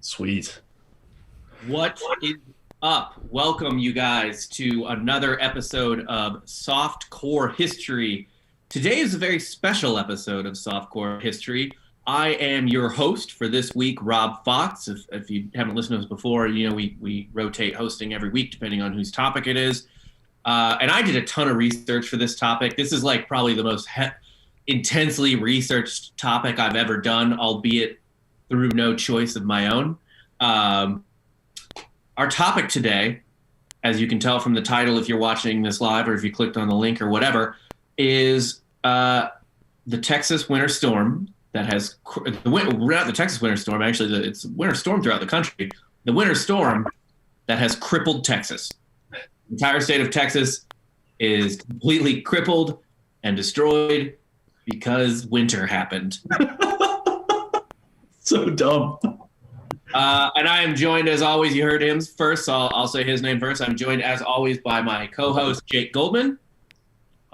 Sweet. What is up? Welcome, you guys, to another episode of Soft Core History. Today is a very special episode of Soft Core History. I am your host for this week, Rob Fox. If you haven't listened to us before, you know we rotate hosting every week depending on whose topic it is. And I did a ton of research for this topic. This is like probably the most intensely researched topic I've ever done, albeit through no choice of my own. Our topic today, as you can tell from the title if you're watching this live or if you clicked on the link or whatever, is the Texas winter storm that has not the Texas winter storm, actually it's winter storm throughout the country. The winter storm that has crippled Texas. The entire state of Texas is completely crippled and destroyed because winter happened. So dumb. And I am joined, as always, you heard him first, so I'll say his name first. I'm joined, as always, by my co-host, Jake Goldman.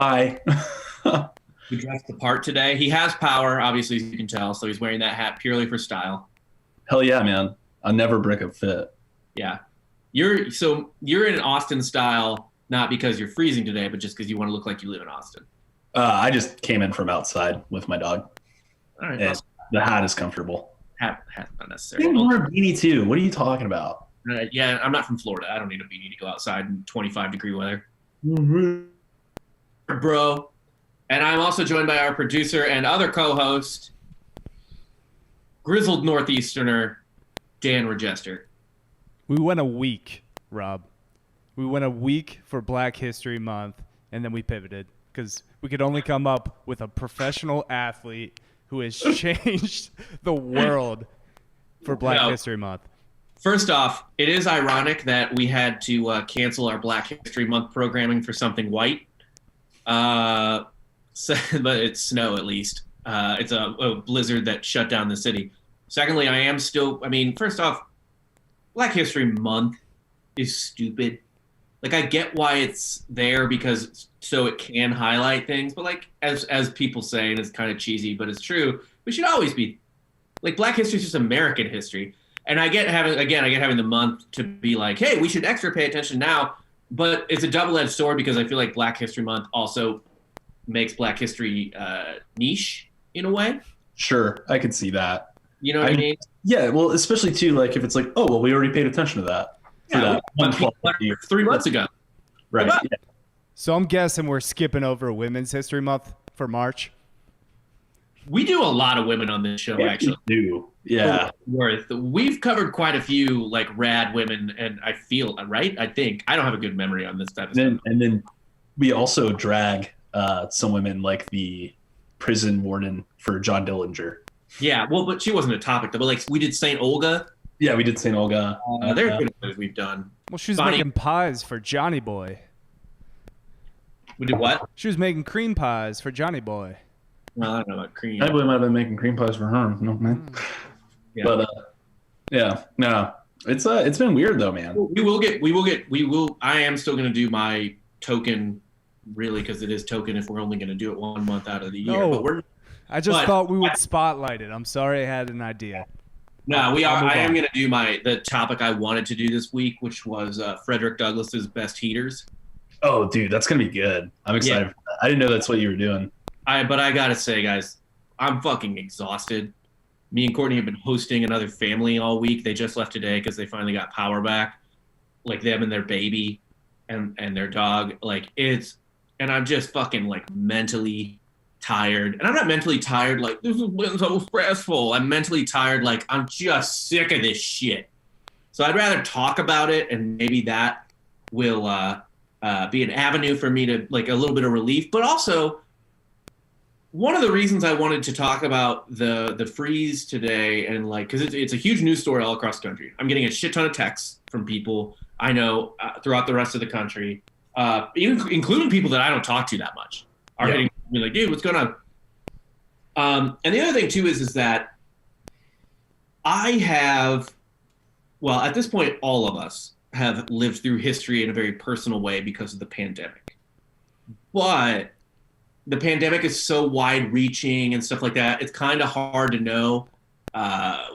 Hi. Who dressed the part today. He has power, obviously, as you can tell, so he's wearing that hat purely for style. Hell yeah, man. I'll never break a fit. Yeah. You're in Austin style, not because you're freezing today, but just because you want to look like you live in Austin. I just came in from outside with my dog. All right. And the hat is comfortable. Hat's not necessary. You wear a beanie too. What are you talking about? Yeah, I'm not from Florida. I don't need a beanie to go outside in 25-degree weather. Bro. And I'm also joined by our producer and other co-host, grizzled Northeasterner, Dan Regester. We went a week, Rob. We went a week for Black History Month, and then we pivoted because we could only come up with a professional athlete who has changed the world for Black History Month. First off, it is ironic that we had to cancel our Black History Month programming for something white. But it's snow, at least. It's a blizzard that shut down the city. Secondly, first off, Black History Month is stupid. Like, I get why it's there because so it can highlight things, but like as people say, and it's kind of cheesy, but it's true, we should always be like, Black history is just American history. And I get having the month to be like, hey, we should extra pay attention now, but it's a double-edged sword because I feel like Black History Month also makes Black history niche in a way. Sure, I could see that. You know what I mean? Yeah, well, especially too, like if it's like, oh, well, we already paid attention to that. Yeah, 3 months ago. Right. Yeah. So I'm guessing we're skipping over Women's History Month for March. We do a lot of women on this show, actually. We do. Yeah. We've covered quite a few like rad women, and I feel right. I think I don't have a good memory on this type of stuff. And then we also drag some women, like the prison warden for John Dillinger. Yeah, well, but she wasn't a topic though. But like we did Saint Olga. Yeah, we did St. Olga. There are good ones we've done. Well, she was Bonnie. making pies for Johnny Boy. We did what? She was making cream pies for Johnny Boy. Well, I don't know about cream. I believe might have been making cream pies for her. No, man. Yeah. But yeah, no, it's been weird though, man. I am still going to do my token, really, because it is token if we're only going to do it 1 month out of the year. No, I just thought we would spotlight it. I'm sorry I had an idea. No, I am going to do the topic I wanted to do this week, which was Frederick Douglass's best heaters. Oh, dude, that's gonna be good. I'm excited for that. I didn't know that's what you were doing. But I gotta say, guys, I'm fucking exhausted. Me and Courtney have been hosting another family all week. They just left today because they finally got power back. Like them and their baby and their dog. And I'm just fucking like mentally tired. And I'm not mentally tired like this has been so stressful. I'm mentally tired like I'm just sick of this shit. So I'd rather talk about it, and maybe that will be an avenue for me to like a little bit of relief. But also, one of the reasons I wanted to talk about the freeze today, and like because it's a huge news story all across the country. I'm getting a shit ton of texts from people I know throughout the rest of the country, even including people that I don't talk to that much, are hitting me like, dude, what's going on? And the other thing too is that I have, well, at this point, all of us have lived through history in a very personal way because of the pandemic. But the pandemic is so wide-reaching and stuff like that. It's kind of hard to know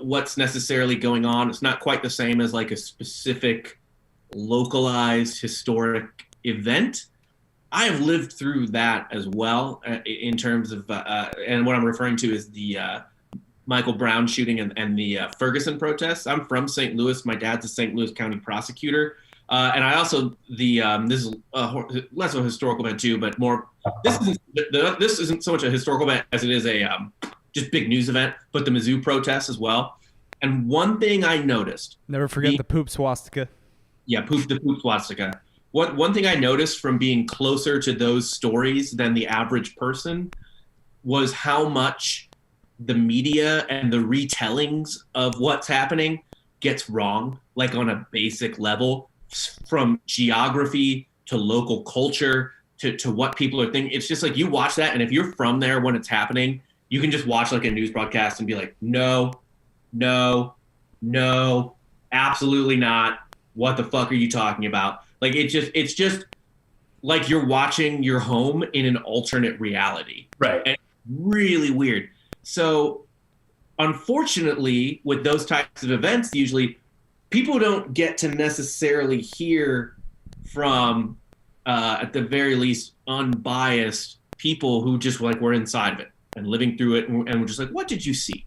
what's necessarily going on. It's not quite the same as like a specific localized historic event. I have lived through that as well in terms of, and what I'm referring to is the Michael Brown shooting and the Ferguson protests. I'm from St. Louis. My dad's a St. Louis County prosecutor. And I also, this is less of a historical event too, but more, this isn't so much a historical event as it is a just big news event, but the Mizzou protests as well. And one thing I noticed. Never forget the poop swastika. Yeah, the poop swastika. One thing I noticed from being closer to those stories than the average person was how much the media and the retellings of what's happening gets wrong, like on a basic level, from geography to local culture to what people are thinking. It's just like you watch that, and if you're from there when it's happening, you can just watch like a news broadcast and be like, no, absolutely not. What the fuck are you talking about? Like it's just like you're watching your home in an alternate reality. Right. And really weird. So unfortunately, with those types of events, usually people don't get to necessarily hear from, at the very least, unbiased people who just like were inside of it and living through it. And we're just like, what did you see?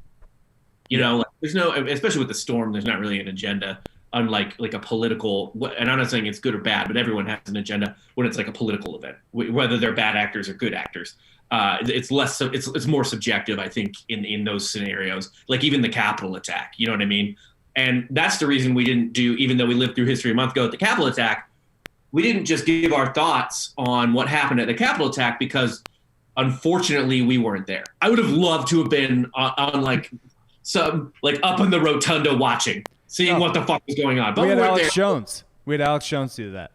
You know, like, there's no, especially with the storm, there's not really an agenda. Unlike like a political, and I'm not saying it's good or bad, but everyone has an agenda when it's like a political event, whether they're bad actors or good actors. It's less, it's more subjective, I think, in those scenarios. Like even the Capitol attack, you know what I mean? And that's the reason we didn't do, even though we lived through history a month ago at the Capitol attack, we didn't just give our thoughts on what happened at the Capitol attack because, unfortunately, we weren't there. I would have loved to have been on like some like up in the rotunda watching. Seeing what the fuck was going on. But we had Alex Jones. We had Alex Jones do that.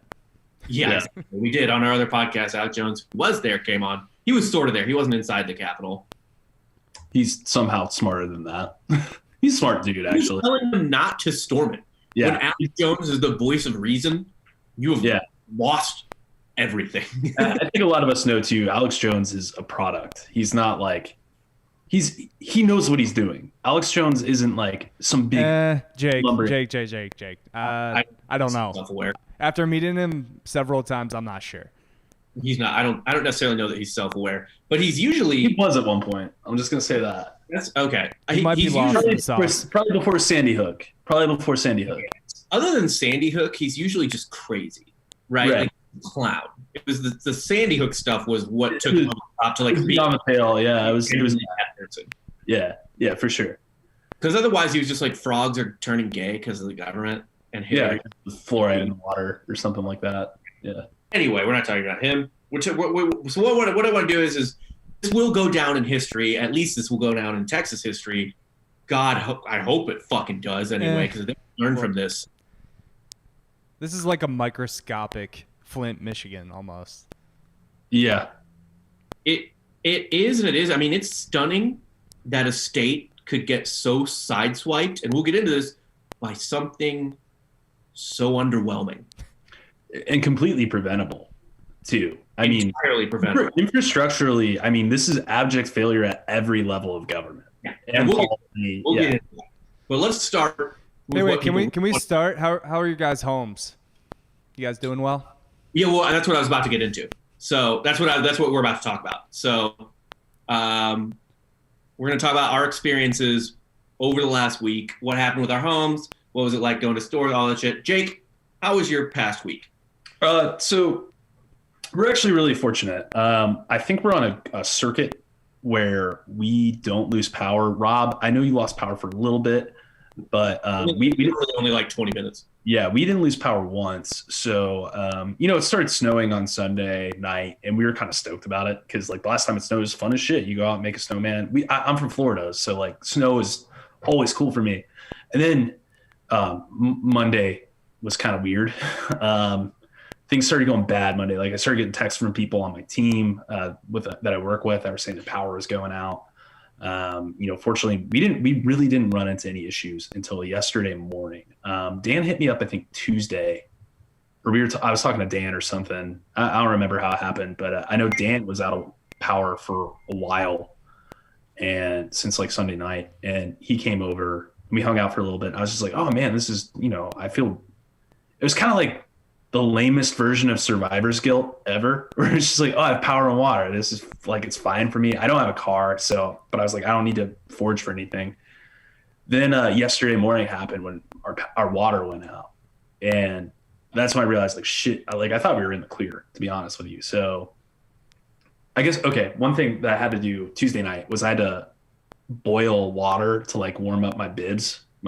Yes, we did. On our other podcast, Alex Jones was there, came on. He was sort of there. He wasn't inside the Capitol. He's somehow smarter than that. He's a smart dude, actually. He's telling them not to storm it. Yeah. When Alex Jones is the voice of reason, you have lost everything. I think a lot of us know, too, Alex Jones is a product. He's not like... He knows what he's doing. Alex Jones isn't like some big Jake. I don't know. Self-aware. After meeting him several times, I'm not sure. He's not. I don't necessarily know that he's self-aware, but he's usually. He was at one point. I'm just gonna say that. That's okay. He might be lost himself. Probably before Sandy Hook. Other than Sandy Hook, he's usually just crazy, right? Like clown. It was the Sandy Hook stuff was what took him up to like be on the tail. Yeah, it was. Yeah, for sure. Because otherwise, he was just like frogs are turning gay because of the government and Hillary. Yeah, fluoride in the water or something like that. Yeah. Anyway, we're not talking about him. So what I want to do is this will go down in history. At least this will go down in Texas history. God, I hope it fucking does anyway, because they learn from this. This is like a microscopic Flint, Michigan, almost. Yeah. It is, and it is. I mean, it's stunning that a state could get so sideswiped, and we'll get into this, by something so underwhelming. And completely preventable, too. I mean, entirely preventable. Infrastructurally, I mean, this is abject failure at every level of government. Yeah. And we'll get into that. But let's start. Wait, can we start? How are your guys' homes? You guys doing well? Yeah, well, that's what I was about to get into. So that's what we're about to talk about. So, we're going to talk about our experiences over the last week. What happened with our homes? What was it like going to stores? All that shit. Jake, how was your past week? So we're actually really fortunate. I think we're on a circuit where we don't lose power. Rob, I know you lost power for a little bit, but we really only like 20 minutes. Yeah, we didn't lose power once. So, it started snowing on Sunday night, and we were kind of stoked about it because, like, the last time it snowed was fun as shit. You go out and make a snowman. I'm from Florida, so, like, snow is always cool for me. And then Monday was kind of weird. Things started going bad Monday. Like, I started getting texts from people on my team that I work with that were saying the power was going out. Fortunately, we really didn't run into any issues until yesterday morning. Dan hit me up, I think Tuesday, or I was talking to Dan or something. I don't remember how it happened, but I know Dan was out of power for a while. and since like Sunday night, and he came over. We hung out for a little bit. I was just like, oh man, this is, I feel it was kind of like the lamest version of survivor's guilt ever. Where it's just like, oh, I have power and water. This is like, it's fine for me. I don't have a car, but I was like, I don't need to forage for anything. Then yesterday morning happened when our water went out, and that's when I realized like shit. I thought we were in the clear, to be honest with you. So I guess one thing that I had to do Tuesday night was I had to boil water to like warm up my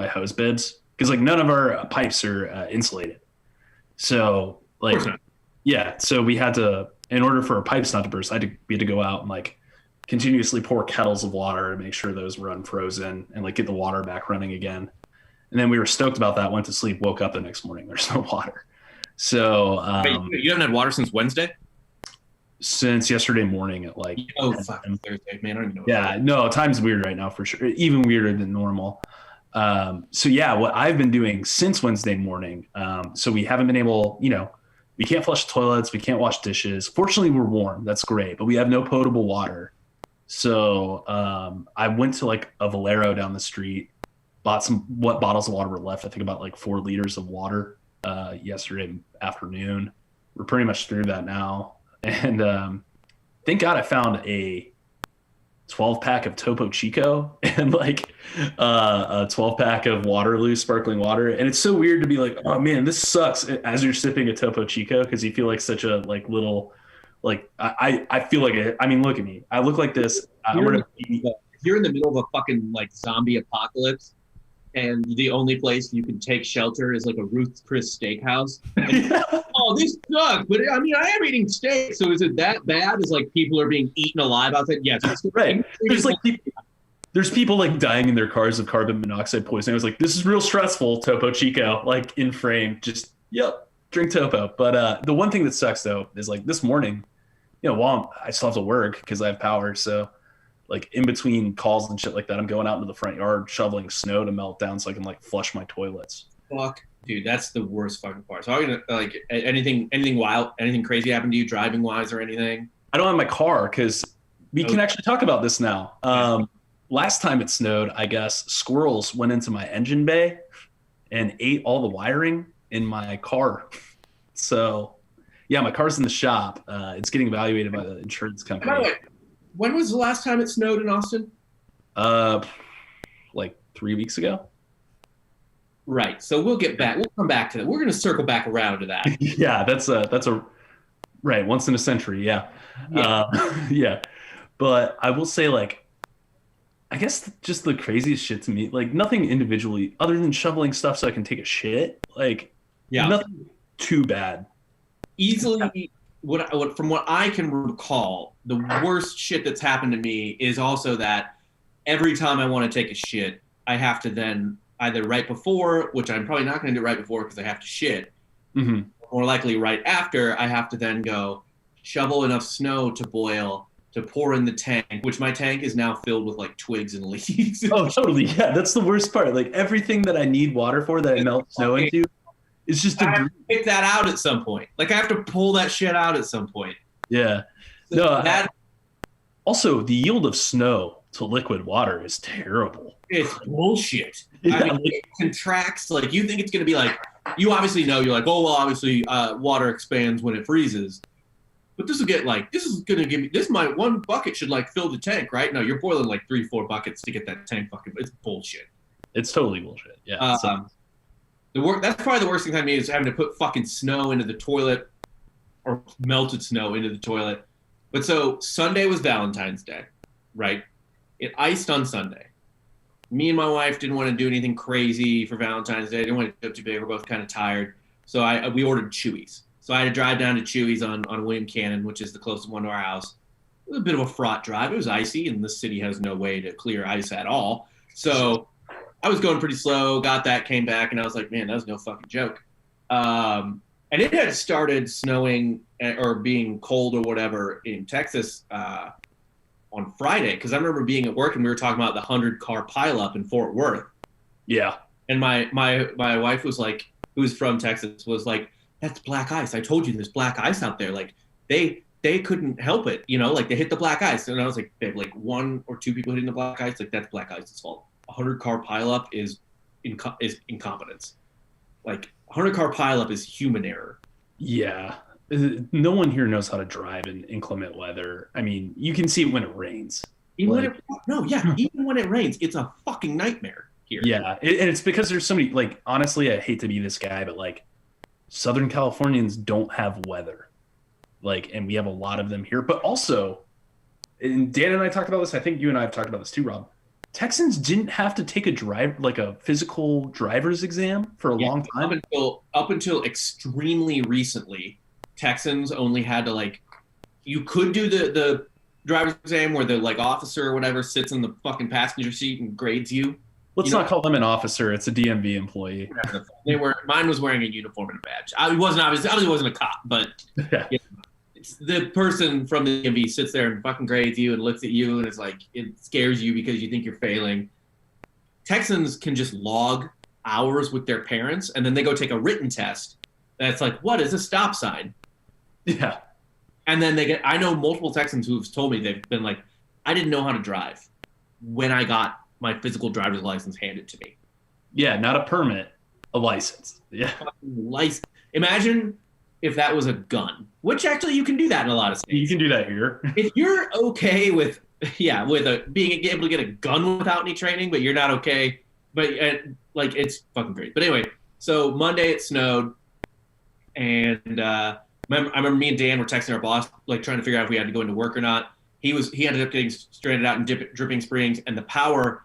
hose bibs, because like none of our pipes are insulated. So like, yeah, so we had to, in order for our pipes not to burst, we had to go out and like continuously pour kettles of water to make sure those were unfrozen and like get the water back running again. And then we were stoked about that, went to sleep, woke up the next morning, there's no water. So wait, you haven't had water since Wednesday? Since yesterday morning at like fucking Thursday, man. I don't even know. Yeah, no, time's weird right now for sure. Even weirder than normal. So yeah, what I've been doing since Wednesday morning. So we haven't been able, we can't flush toilets, we can't wash dishes. Fortunately, we're warm. That's great, but we have no potable water. So I went to like a Valero down the street, bought what bottles of water were left. I think about like 4 liters of water yesterday afternoon. We're pretty much through that now. And thank God I found a 12-pack of Topo Chico and like a 12-pack of Waterloo sparkling water. And it's so weird to be like, oh man, this sucks as you're sipping a Topo Chico, because you feel like such a like little, like I feel like I mean, look at me. I look like this. If you're in the middle of a fucking like zombie apocalypse, and the only place you can take shelter is like a Ruth's Chris Steakhouse. Oh, this sucks. But I mean, I am eating steak. So is it that bad? Is like people are being eaten alive outside? Yes. Right. There's people like dying in their cars of carbon monoxide poisoning. I was like, this is real stressful, Topo Chico, like in frame. Just, drink Topo. But the one thing that sucks though is like this morning, while I still have to work because I have power. So like in between calls and shit like that, I'm going out into the front yard shoveling snow to melt down so I can like flush my toilets. Fuck, dude, that's the worst fucking part. So I'm gonna like anything wild, anything crazy happened to you driving wise or anything? I don't have my car because we can actually talk about this now. Last time it snowed, I guess squirrels went into my engine bay and ate all the wiring in my car. So yeah, my car's in the shop. It's getting evaluated by the insurance company. By the way, when was the last time it snowed in Austin? Like 3 weeks ago. Right. So we'll come back to that. We're going to circle back around to that. Yeah, that's a right. Once in a century. Yeah. Yeah. But I will say, like, I guess just the craziest shit to me, like nothing individually other than shoveling stuff so I can take a shit. Like, nothing too bad. Easily. What from what I can recall, the worst shit that's happened to me is also that every time I want to take a shit, I have to then either right before, which I'm probably not going to do right before because I have to shit, more likely right after, I have to then go shovel enough snow to boil to pour in the tank, which my tank is now filled with like twigs and leaves. Oh, totally. Yeah, that's the worst part. Like everything that I need water for that I melt snow into. It's just I have to pick that out at some point. Like I have to pull that shit out at some point. Yeah. So no. Also, the yield of snow to liquid water is terrible. It's bullshit. Yeah, I mean, it contracts. Like you think it's going to be like, you obviously know, you're like, oh, well, obviously water expands when it freezes. But this is going to give me, my one bucket should like fill the tank, right? No, you're boiling like 3-4 buckets to get that tank fucking, it's bullshit. It's totally bullshit. Yeah. That's probably the worst thing to me is having to put fucking snow into the toilet or melted snow into the toilet. But so Sunday was Valentine's Day, right? It iced on Sunday. Me and my wife didn't want to do anything crazy for Valentine's Day. Didn't want to go too big. We're both kind of tired. So we ordered Chuy's. So I had to drive down to Chuy's on William Cannon, which is the closest one to our house. It was a bit of a fraught drive. It was icy, and this city has no way to clear ice at all. So I was going pretty slow, got that, came back, and I was like, man, that was no fucking joke. And it had started snowing or being cold or whatever in Texas on Friday, because I remember being at work and we were talking about the 100-car pileup in Fort Worth. Yeah. And my wife was like, who's from Texas, was like, that's black ice. I told you there's black ice out there. Like they they couldn't help it, you know, like they hit the black ice. And I was like, they have like 1 or 2 people hitting the black ice. Like that's black ice's fault. 100-car pileup is incompetence. Like 100-car pileup is human error. Yeah. No one here knows how to drive in inclement weather. I mean, you can see it when it rains. Even Like- even when it rains, it's a fucking nightmare here. Yeah. And it's because there's so many, like, honestly, I hate to be this guy, but like Southern Californians don't have weather. Like, and we have a lot of them here. But also, and Dan and I talked about this. I think you and I have talked about this too, Rob. Texans didn't have to take a physical driver's exam for a long time. Up until extremely recently, Texans only had to like, you could do the driver's exam where the like officer or whatever sits in the fucking passenger seat and grades you. Let's not call them an officer. It's a DMV employee. Mine was wearing a uniform and a badge. Obviously wasn't a cop, but Yeah. it's the person from the DMV sits there and fucking grades you and looks at you and it's like it scares you because you think you're failing. Texans can just log hours with their parents and then they go take a written test. That's like, what is a stop sign? Yeah. And then I know multiple Texans who've told me they've been like, I didn't know how to drive when I got my physical driver's license handed to me. Yeah, not a permit, a license. Yeah. Imagine if that was a gun, which actually you can do that in a lot of states. You can do that here. If you're okay with being able to get a gun without any training, but you're not okay, but like it's fucking great. But anyway, so Monday it snowed, and I remember me and Dan were texting our boss, like trying to figure out if we had to go into work or not. He ended up getting stranded out in Dripping Springs, and the power,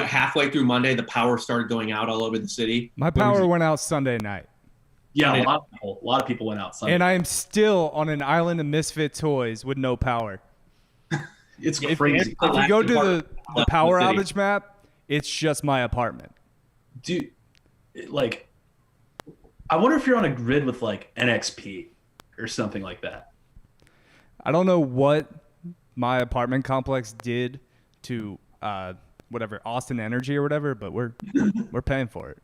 halfway through Monday, the power started going out all over the city. My power went out Sunday night. Yeah, a lot of people went outside. And I am still on an island of misfit toys with no power. It's crazy. If you go to the power outage map, it's just my apartment. Dude, like, I wonder if you're on a grid with like NXP or something like that. I don't know what my apartment complex did to whatever Austin Energy or whatever, but we're paying for it.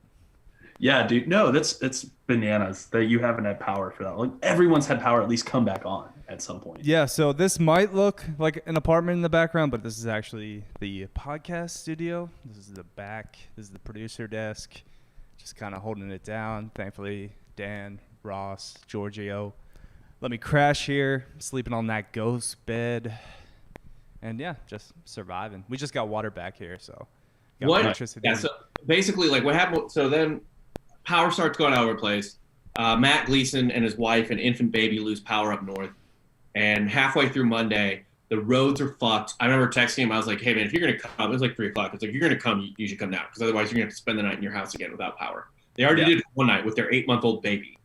Yeah, dude. No, it's bananas that you haven't had power for that. Like everyone's had power at least come back on at some point. Yeah, so this might look like an apartment in the background, but this is actually the podcast studio. This is the back. This is the producer desk. Just kind of holding it down. Thankfully, Dan, Ross, Giorgio let me crash here, sleeping on that ghost bed. And yeah, just surviving. We just got water back here, so got electricity. Yeah, so basically, like what happened, so then power starts going all over the place. Matt Gleason and his wife and infant baby lose power up north. And halfway through Monday, the roads are fucked. I remember texting him. I was like, hey, man, if you're going to come, it was like 3 o'clock. It's like, if you're going to come, you should come now. Because otherwise, you're going to have to spend the night in your house again without power. They already did it one night with their 8-month-old baby.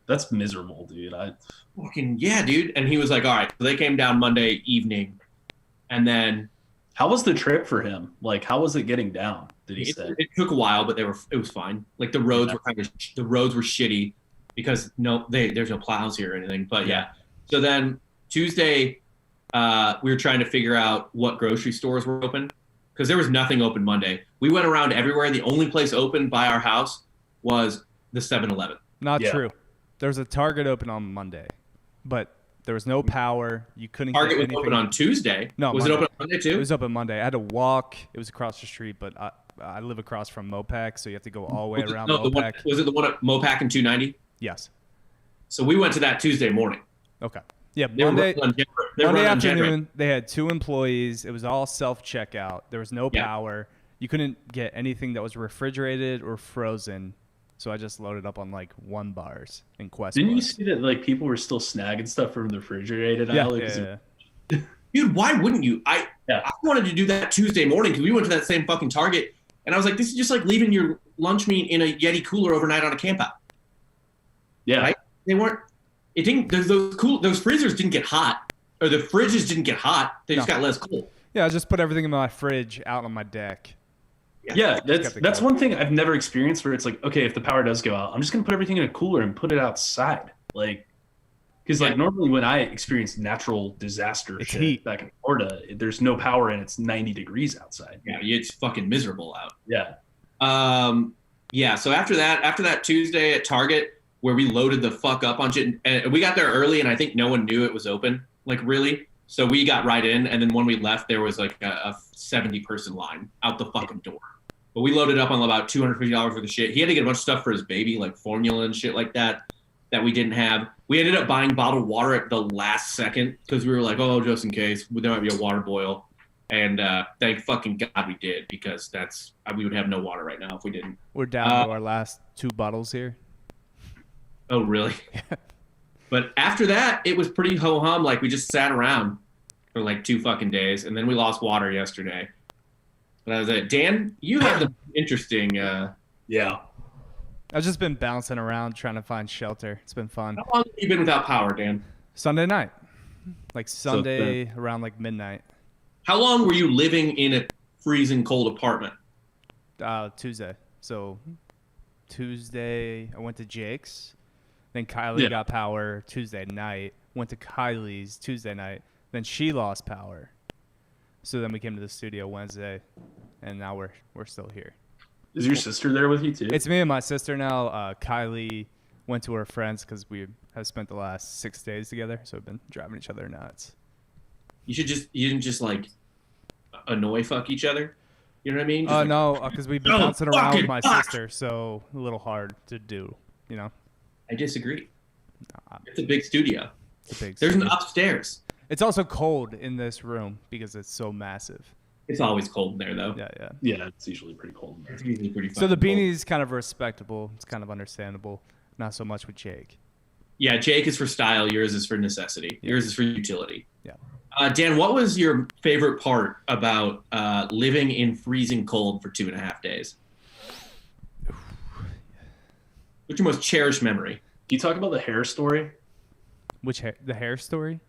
That's miserable, dude. Fucking, yeah, dude. And he was like, all right. So they came down Monday evening. And then. How was the trip for him? Like, how was it getting down? Did he say? It took a while, but it was fine. Like the roads were the roads were shitty because there's no plows here or anything. But yeah. So then Tuesday, we were trying to figure out what grocery stores were open because there was nothing open Monday. We went around everywhere. The only place open by our house was the 7-Eleven. Not true. There was a Target open on Monday, but there was no power. You couldn't Target get anything. was open on Tuesday. No, was Monday. It open on Monday too? It was open Monday. I had to walk. It was across the street, but I live across from Mopac, so you have to go all the way around Mopac. Was it the one at Mopac and 290? Yes. So we went to that Tuesday morning. Okay. Yeah, Monday afternoon, they had 2 employees. It was all self-checkout. There was no power. You couldn't get anything that was refrigerated or frozen. So I just loaded up on like 1 bars in Quest. Didn't you see that like people were still snagging stuff from the refrigerated aisle? Yeah. Dude, why wouldn't you? I wanted to do that Tuesday morning because we went to that same fucking Target, and I was like, this is just like leaving your lunch meat in a Yeti cooler overnight on a camp out. Yeah, right? They weren't. It didn't. Those freezers didn't get hot, or the fridges didn't get hot. They just got less cool. Yeah, I just put everything in my fridge out on my deck. Yeah, that's one thing I've never experienced where it's like, okay, if the power does go out, I'm just gonna put everything in a cooler and put it outside, like, because like normally when I experience natural disaster heat back in Florida, there's no power and it's 90 degrees outside. Yeah, it's fucking miserable out. Yeah. Yeah. So after that Tuesday at Target where we loaded the fuck up on shit, and we got there early, and I think no one knew it was open. Like, really? So we got right in, and then when we left, there was like a 70-person line out the fucking door. But we loaded up on about $250 worth of shit. He had to get a bunch of stuff for his baby, like formula and shit like that we didn't have. We ended up buying bottled water at the last second because we were like, oh, just in case. There might be a water boil. And thank fucking God we did, because we would have no water right now if we didn't. We're down to our last 2 bottles here. Oh, really? But after that, it was pretty ho-hum. Like, we just sat around for like 2 fucking days, and then we lost water yesterday. But that was it. Dan, you have the interesting... Yeah. I've just been bouncing around trying to find shelter. It's been fun. How long have you been without power, Dan? Sunday night. Like Sunday around like midnight. How long were you living in a freezing cold apartment? Tuesday. So Tuesday I went to Jake's. Then Kylie got power Tuesday night. Went to Kylie's Tuesday night. Then she lost power. So then we came to the studio Wednesday, and now we're still here. Is your sister there with you too? It's me and my sister now. Kylie went to her friends because we have spent the last 6 days together, so we've been driving each other nuts. You didn't just like annoy fuck each other. You know what I mean? No, because we've been bouncing around with my sister, so a little hard to do. You know. I disagree. It's a big studio. It's a big. There's an upstairs. It's also cold in this room because it's so massive. It's always cold in there, though. Yeah, it's usually pretty cold in there. It's usually pretty. So the beanie's kind of respectable. It's kind of understandable. Not so much with Jake. Yeah, Jake is for style. Yours is for necessity. Yeah. Yours is for utility. Yeah. Dan, what was your favorite part about living in freezing cold for 2.5 days? What's your most cherished memory? Can you talk about the hair story? The hair story?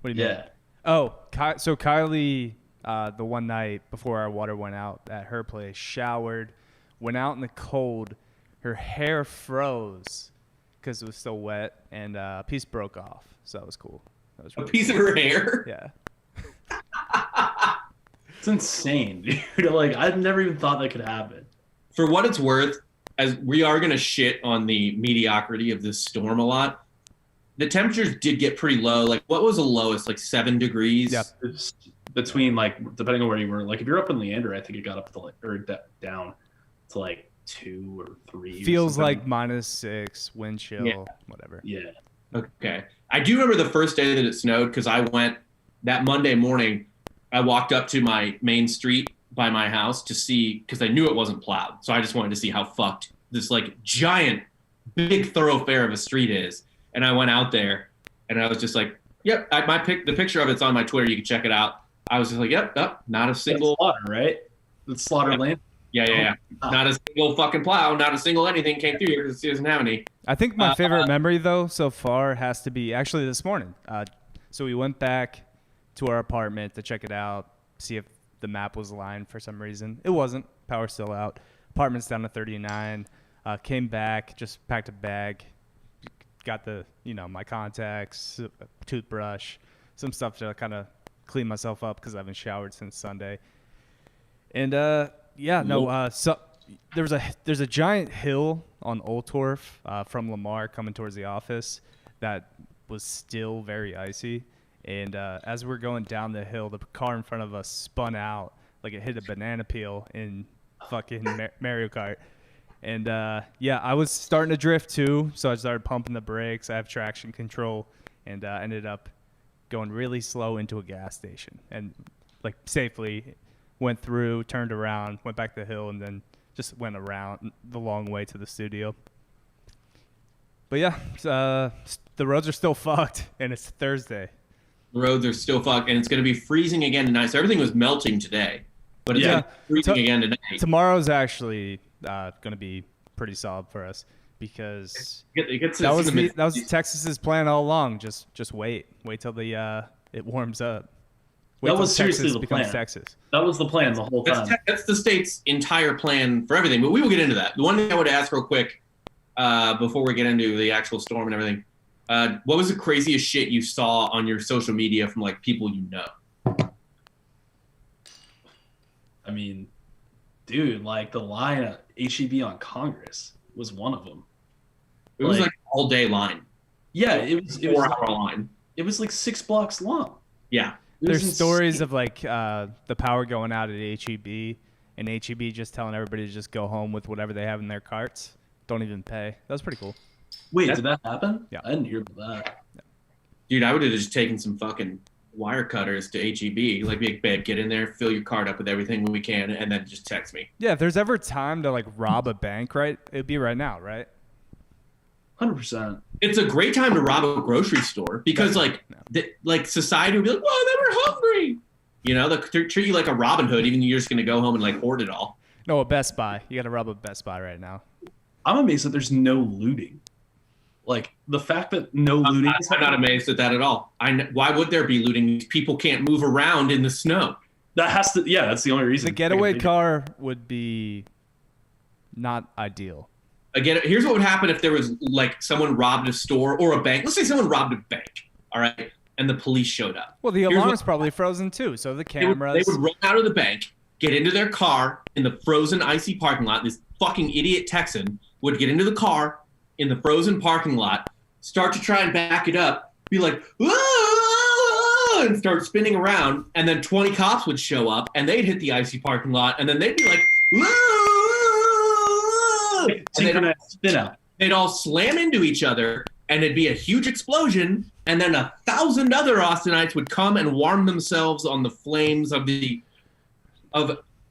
What do you mean? Yeah. Oh, so Kylie, the one night before our water went out at her place, showered, went out in the cold. Her hair froze because it was still wet, and a piece broke off. So that was cool. That was really a piece of her hair? Yeah. It's insane, dude. Like, I've never even thought that could happen. For what it's worth, as we are going to shit on the mediocrity of this storm a lot, the temperatures did get pretty low. Like, what was the lowest? Like 7 degrees? Yeah. It's between, like, depending on where you were. Like, if you're up in Leander, I think it got up to, like, or down to, like, 2 or 3. Feels like -6, wind chill, whatever. Yeah. Okay. I do remember the first day that it snowed because I went that Monday morning. I walked up to my main street by my house to see, because I knew it wasn't plowed. So I just wanted to see how fucked this like giant, big thoroughfare of a street is. And I went out there and I was just like, yep, the picture of it's on my Twitter. You can check it out. I was just like, yep, not a single. That's slaughter, right? That's slaughter land. Yeah. Not a single fucking plow, not a single anything came through here because it doesn't have any. I think my favorite memory, though, so far has to be actually this morning. So we went back to our apartment to check it out, see if the map was aligned for some reason. It wasn't. Power's still out. Apartment's down to 39. Came back, just packed a bag, got my contacts, toothbrush, some stuff to kind of clean myself up because I haven't showered since Sunday. And so there's a giant hill on Old Torf from Lamar coming towards the office that was still very icy. And as we're going down the hill, the car in front of us spun out like it hit a banana peel in fucking Mario Kart. And I was starting to drift too, so I started pumping the brakes. I have traction control, and ended up going really slow into a gas station, and like safely went through, turned around, went back the hill, and then just went around the long way to the studio. But yeah, the roads are still fucked, and it's Thursday. The roads are still fucked, and it's going to be freezing again tonight. So everything was melting today, but it's gonna be freezing again tonight. Tomorrow's actually going to be pretty solid for us because that was Texas's plan all along. Just wait till it warms up. That was seriously the plan. Texas. That was the plan the whole time. That's the state's entire plan for everything, but we will get into that. The one thing I would ask real quick before we get into the actual storm and everything, what was the craziest shit you saw on your social media from like people you know? I mean, dude, like the line at HEB on Congress was one of them. It was like all day line. Yeah, it was 4-hour line. It was like 6 blocks long. Yeah. There's stories of like the power going out at HEB and HEB just telling everybody to just go home with whatever they have in their carts. Don't even pay. That was pretty cool. Wait, did that happen? Yeah. I didn't hear about that. Dude, I would have just taken some fucking wire cutters to HEB. Like, big babe, get in there, fill your card up with everything we can, and then just text me. Yeah, if there's ever time to like rob a bank, right? It'd be right now, right? 100%. It's a great time to rob a grocery store because, like, society would be like, "Whoa, they were hungry." You know, they'll treat you like a Robin Hood, even though you're just gonna go home and like hoard it all. No, a Best Buy. You got to rob a Best Buy right now. I'm amazed that there's no looting. Like, the fact that no looting. I'm not amazed at that at all. Why would there be looting? People can't move around in the snow. That has to. Yeah, that's the only reason. The getaway car would be not ideal. Again, here's what would happen if there was like someone robbed a store or a bank. Let's say someone robbed a bank, all right, and the police showed up. Well, the alarm's probably frozen too, so the cameras. They would run out of the bank, get into their car in the frozen, icy parking lot. This fucking idiot Texan would get into the car in the frozen parking lot, start to try and back it up, be like, "Whoa!" and start spinning around, and then 20 cops would show up, and they'd hit the icy parking lot, and then they'd be like, "Whoa!" and they'd all slam into each other, and it'd be a huge explosion, and then 1,000 other Austinites would come and warm themselves on the flames of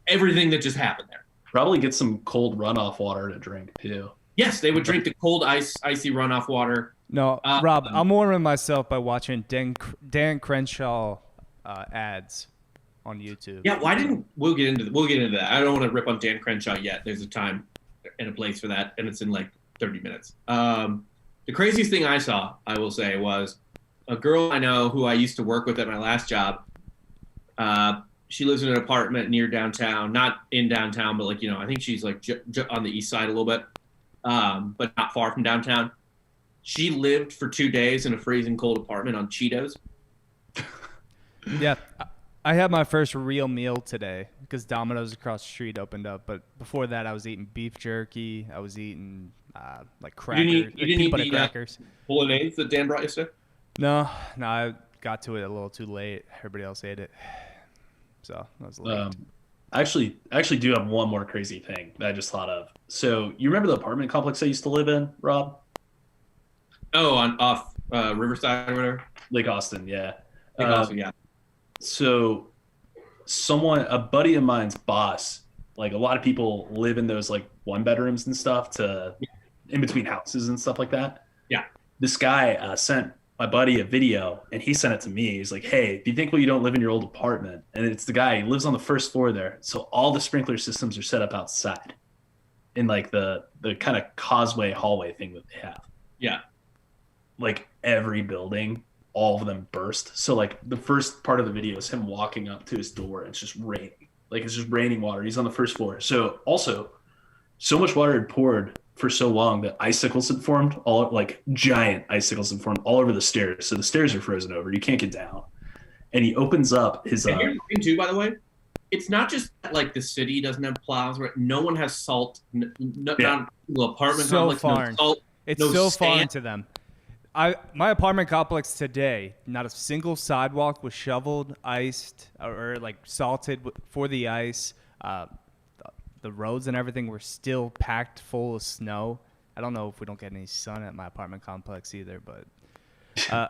everything that just happened there. Probably get some cold runoff water to drink too. Yes, they would drink the cold icy runoff water. No, Rob, I'm warming myself by watching Dan Crenshaw ads on YouTube. Yeah, we'll get into that. I don't want to rip on Dan Crenshaw yet. There's a time and a place for that, and it's in like 30 minutes. The craziest thing I saw, I will say, was a girl I know who I used to work with at my last job. She lives in an apartment near downtown, not in downtown, but like, you know, I think she's like on the east side a little bit, but not far from downtown. She lived for 2 days in a freezing cold apartment on Cheetos. Yeah, I had my first real meal today because Domino's across the street opened up. But before that, I was eating beef jerky. I was eating like crackers, you didn't eat the crackers. Bolognese that Dan brought yesterday? No, I got to it a little too late. Everybody else ate it, so that was late. I actually do have one more crazy thing that I just thought of. So you remember the apartment complex I used to live in, Rob? Oh, off Riverside or whatever. Lake Austin, yeah. Lake Austin, yeah. So a buddy of mine's boss, like a lot of people live in those like 1 bedrooms and stuff in between houses and stuff like that. Yeah. This guy sent my buddy a video and he sent it to me. He's like, "Hey, do you think you don't live in your old apartment?" And it's the guy, he lives on the first floor there. So all the sprinkler systems are set up outside in like the kind of causeway hallway thing that they have. Yeah. Like every building, all of them burst. So like the first part of the video is him walking up to his door. And it's just raining. Like it's just raining water. He's on the first floor. So also, so much water had poured for so long that icicles had formed, all like giant icicles had formed all over the stairs. So the stairs are frozen over. You can't get down. And he opens up his. And here's the thing too, by the way, it's not just that, like the city doesn't have plows. Right? No one has salt. Not apartment so complex. Foreign. No salt. It's no so sand. foreign to them. My apartment complex today, not a single sidewalk was shoveled, iced, or like salted for the ice. The roads and everything were still packed full of snow. I don't know if we don't get any sun at my apartment complex either, but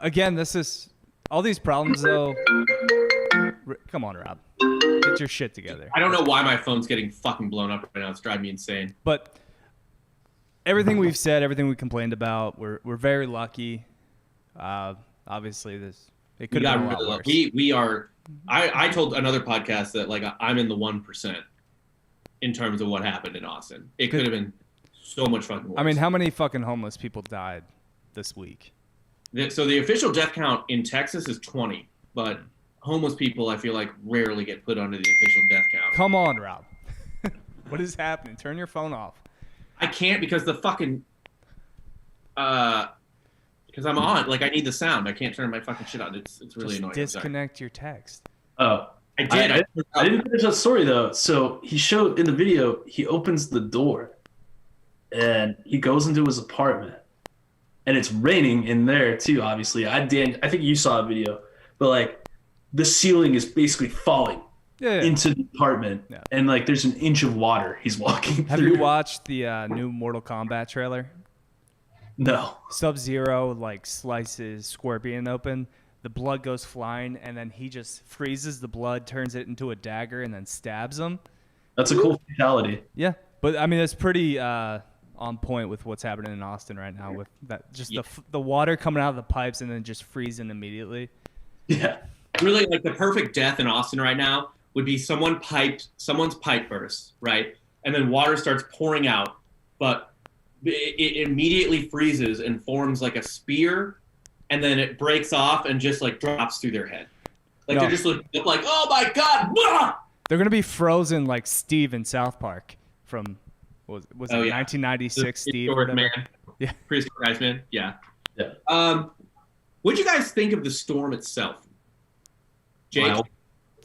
again, this is all these problems though. Come on, Rob, get your shit together. I don't know why my phone's getting fucking blown up right now. It's driving me insane. But everything we've said, everything we complained about, we're very lucky. Obviously, it could have been a lot worse. We are. I told another podcast that like I'm in the 1% in terms of what happened in Austin. It could have been so much fucking worse. I mean, how many fucking homeless people died this week? So the official death count in Texas is 20, but homeless people I feel like rarely get put onto the official death count. Come on, Rob. What is happening? Turn your phone off. I can't because the fucking because I'm on. Like I need the sound. I can't turn my fucking shit on. It's really Just annoying. Disconnect your text. Oh, I did. I didn't finish that story though. So he showed in the video, he opens the door and he goes into his apartment and it's raining in there too. Obviously, I think you saw a video, but like the ceiling is basically falling into the apartment, and like there's an inch of water he's walking Have through. you watched the new Mortal Kombat trailer? No. Sub-Zero like slices Scorpion open. The blood goes flying, and then he just freezes the blood, turns it into a dagger, and then stabs him. That's a cool fatality. Yeah, but I mean, it's pretty on point with what's happening in Austin right now with that just the water coming out of the pipes and then just freezing immediately. Yeah. Really, like the perfect death in Austin right now would be someone's pipe bursts, right? And then water starts pouring out, but it immediately freezes and forms like a spear, and then it breaks off and just like drops through their head. Like they're just looking up like, oh my God! Wah! They're gonna be frozen like Steve in South Park from was it 1996 Steve? Man. Yeah. Prehistoric Iceman. Yeah. Yeah. What'd you guys think of the storm itself? Jake? Mild.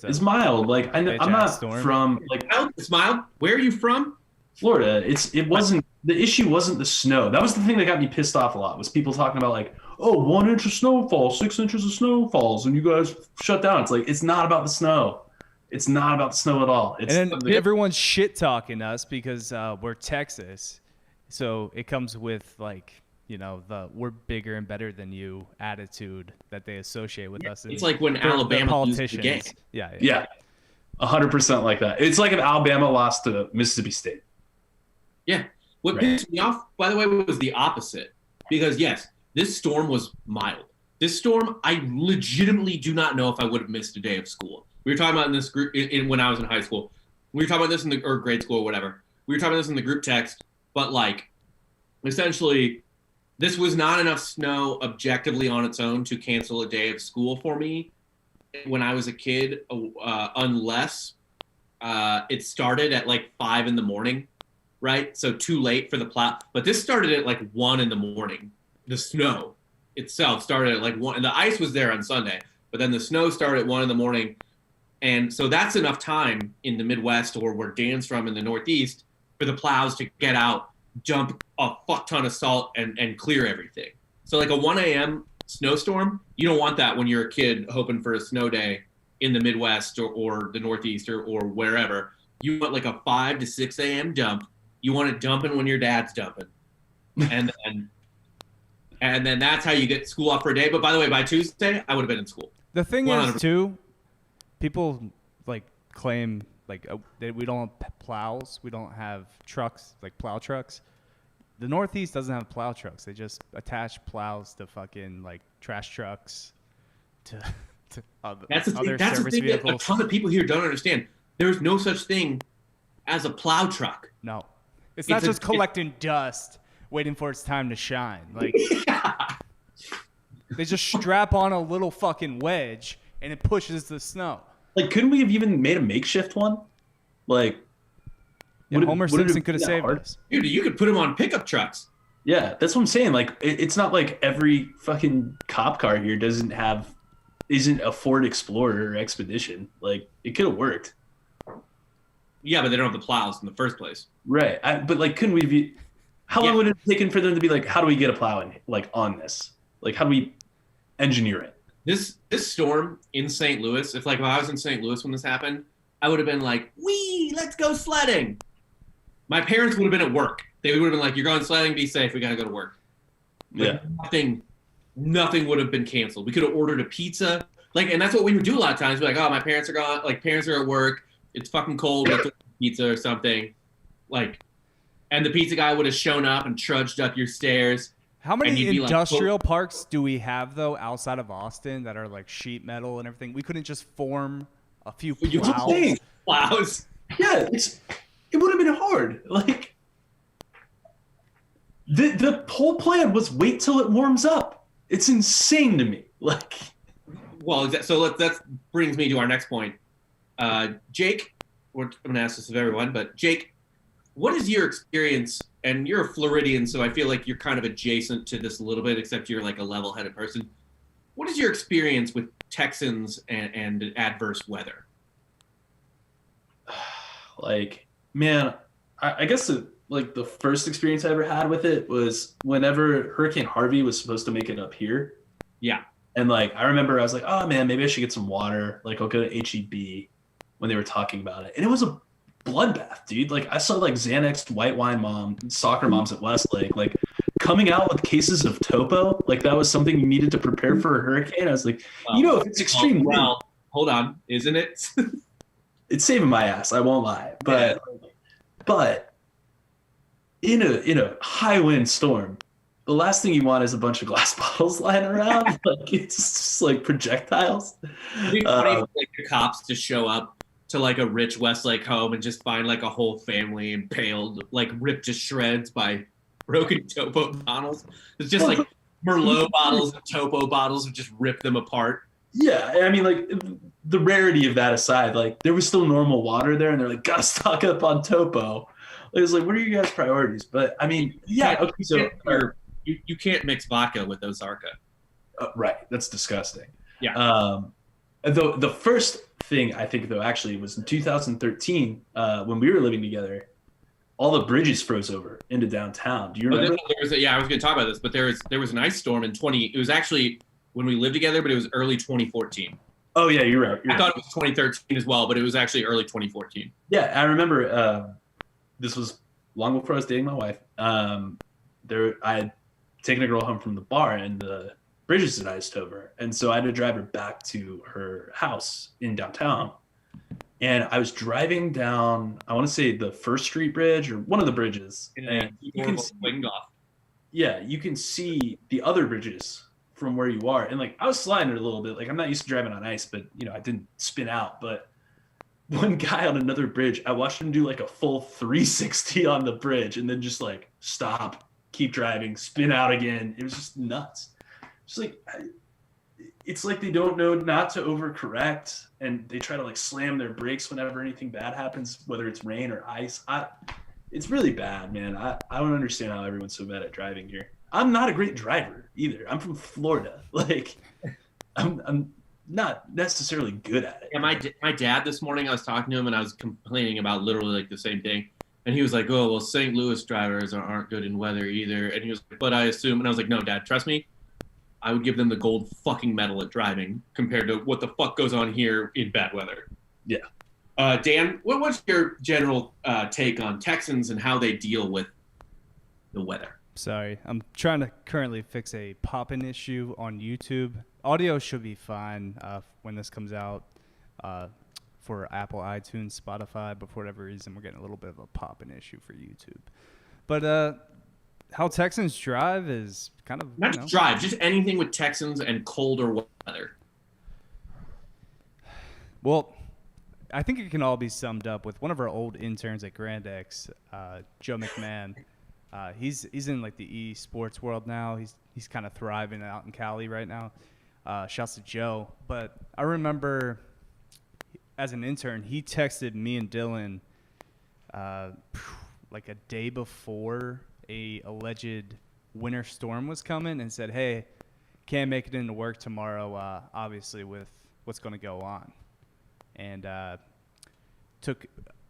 It's mild. Like I'm not from like it's mild. Where are you from? Florida. It wasn't the issue. Wasn't the snow. That was the thing that got me pissed off a lot. Was people talking about like, oh, 1 inch of snowfall, 6 inches of snow falls, and you guys shut down. It's like it's not about the snow. It's not about the snow at all. And then everyone's shit talking us because we're Texas, so it comes with like the we're bigger and better than you attitude that they associate with us. It's like when Alabama loses the game. Yeah, 100% like that. It's like if Alabama lost to Mississippi State. Yeah. What pissed me off, by the way, was the opposite. Because yes, this storm was mild. This storm, I legitimately do not know if I would have missed a day of school. We were talking about in this group when I was in high school. We were talking about this or grade school or whatever. We were talking about this in the group text, but like essentially this was not enough snow objectively on its own to cancel a day of school for me when I was a kid, unless it started at like 5 a.m, right? So too late for the plow. But this started at like 1 a.m. The snow itself started at like 1, and the ice was there on Sunday, but then the snow started at 1 a.m. And so that's enough time in the Midwest or where Dan's from in the Northeast for the plows to get out, dump a fuck ton of salt and clear everything. So like a 1 a.m. snowstorm, you don't want that when you're a kid hoping for a snow day in the Midwest or the Northeast or wherever. You want like a 5 to 6 a.m. dump. You want it dumping when your dad's dumping. And then that's how you get school off for a day. But by the way, by Tuesday, I would have been in school. The thing 100%. Is, too, people like claim like that we don't have plows. We don't have trucks, like plow trucks. The Northeast doesn't have plow trucks. They just attach plows to fucking like trash trucks to other service vehicles. That a ton of people here don't understand. There's no such thing as a plow truck. No. It's not just collecting dust, waiting for its time to shine. Like they just strap on a little fucking wedge and it pushes the snow. Like, couldn't we have even made a makeshift one? Like, Homer Simpson could have saved us. Dude, you could put them on pickup trucks. Yeah, that's what I'm saying. Like, it's not like every fucking cop car here isn't a Ford Explorer or Expedition. Like, it could have worked. Yeah, but they don't have the plows in the first place. Right. But like, couldn't we be? How long would it have taken for them to be like, how do we get a plow in, like on this? Like, how do we engineer it? This storm in St. Louis, if I was in St. Louis when this happened, I would have been like, let's go sledding. My parents would have been at work. They would have been like, you're going sledding, be safe, we gotta go to work. Like, nothing would have been canceled. We could have ordered a pizza. Like, and that's what we would do a lot of times. We're like, oh, my parents are gone, like parents are at work, it's fucking cold, let's order pizza or something. Like, and the pizza guy would have shown up and trudged up your stairs. How many industrial parks do we have, though, outside of Austin that are like sheet metal and everything? We couldn't just form a few plows. Plows. Yeah, it would have been hard. Like, the whole plan was wait till it warms up. It's insane to me. Like, well, so that brings me to our next point. Jake, I'm going to ask this of everyone, but Jake, what is your experience? And you're a Floridian, so I feel like you're kind of adjacent to this a little bit, except you're like a level-headed person. What is your experience with Texans and adverse weather? Like, man, I guess like the first experience I ever had with it was whenever Hurricane Harvey was supposed to make it up here. Yeah. And like I remember I was like, oh man, maybe I should get some water. Like I'll go to HEB when they were talking about it. And it was a bloodbath, dude. Like I saw like Xanax white wine mom, soccer moms at Westlake, like coming out with cases of Topo. Like that was something you needed to prepare for a hurricane. I was like, if it's extreme wind, well, hold on, isn't it? it's saving my ass. I won't lie. But in a high wind storm, the last thing you want is a bunch of glass bottles lying around. Like it's just like projectiles. It'd be funny for, like the cops to show up to like a rich Westlake home and just find like a whole family impaled, like ripped to shreds by broken Topo bottles. It's just like Merlot bottles and Topo bottles would just rip them apart. Yeah, I mean, like the rarity of that aside, like there was still normal water there, and they're like, gotta stock up on Topo. It was like, what are you guys' priorities? But I mean, yeah, okay, so you can't mix vodka with Ozarka. Right, that's disgusting. Yeah. The first thing I think though actually was in 2013 when we were living together. All the bridges froze over into downtown. Do you remember? I was going to talk about this, but there was an ice storm in It was actually when we lived together, but it was early 2014. Oh yeah, you're right. I thought it was 2013 as well, but it was actually early 2014. Yeah, I remember. This was long before I was dating my wife. I had taken a girl home from the bar, and the bridges had iced over, and so I had to drive her back to her house in downtown. And I was driving down, I want to say the First Street Bridge or one of the bridges. And you can see, you can see the other bridges from where you are. And like I was sliding it a little bit. Like I'm not used to driving on ice, but I didn't spin out. But one guy on another bridge, I watched him do like a full 360 on the bridge and then just like stop, keep driving, spin out again. It was just nuts. Just like it's like they don't know not to overcorrect, and they try to like slam their brakes whenever anything bad happens, whether it's rain or ice. It's really bad, man. I don't understand how everyone's so bad at driving here. I'm not a great driver either. I'm from Florida. Like, I'm not necessarily good at it. Yeah, my dad this morning, I was talking to him and I was complaining about literally like the same thing. And he was like, oh, well, St. Louis drivers aren't good in weather either. And he was like, but I assume, and I was like, no, Dad, trust me. I would give them the gold fucking medal at driving compared to what the fuck goes on here in bad weather. Yeah. Dan, what's your general take on Texans and how they deal with the weather? Sorry, I'm trying to currently fix a popping issue on YouTube. Audio should be fine when this comes out for Apple, iTunes, Spotify, but for whatever reason, we're getting a little bit of a popping issue for YouTube. But how Texans drive is kind of... Not just drive, just anything with Texans and colder weather. Well, I think it can all be summed up with one of our old interns at Grand X, Joe McMahon. He's in like the esports world now. He's kind of thriving out in Cali right now. Shouts to Joe. But I remember as an intern, he texted me and Dylan like a day before a alleged winter storm was coming and said, hey, can't make it into work tomorrow, obviously with what's going to go on. And I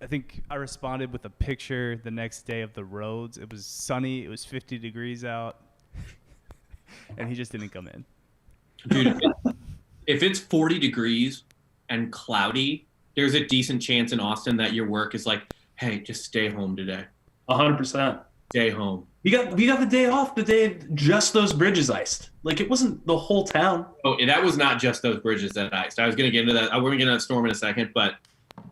think I responded with a picture the next day of the roads. It was sunny. It was 50 degrees out. And he just didn't come in. Dude, if it's 40 degrees and cloudy, there's a decent chance in Austin that your work is like, hey, just stay home today. 100%. Stay home. We got the day off, the day just those bridges iced. Like, it wasn't the whole town. Oh, and that was not just those bridges that iced. I was going to get into that. We're going to get into that storm in a second, but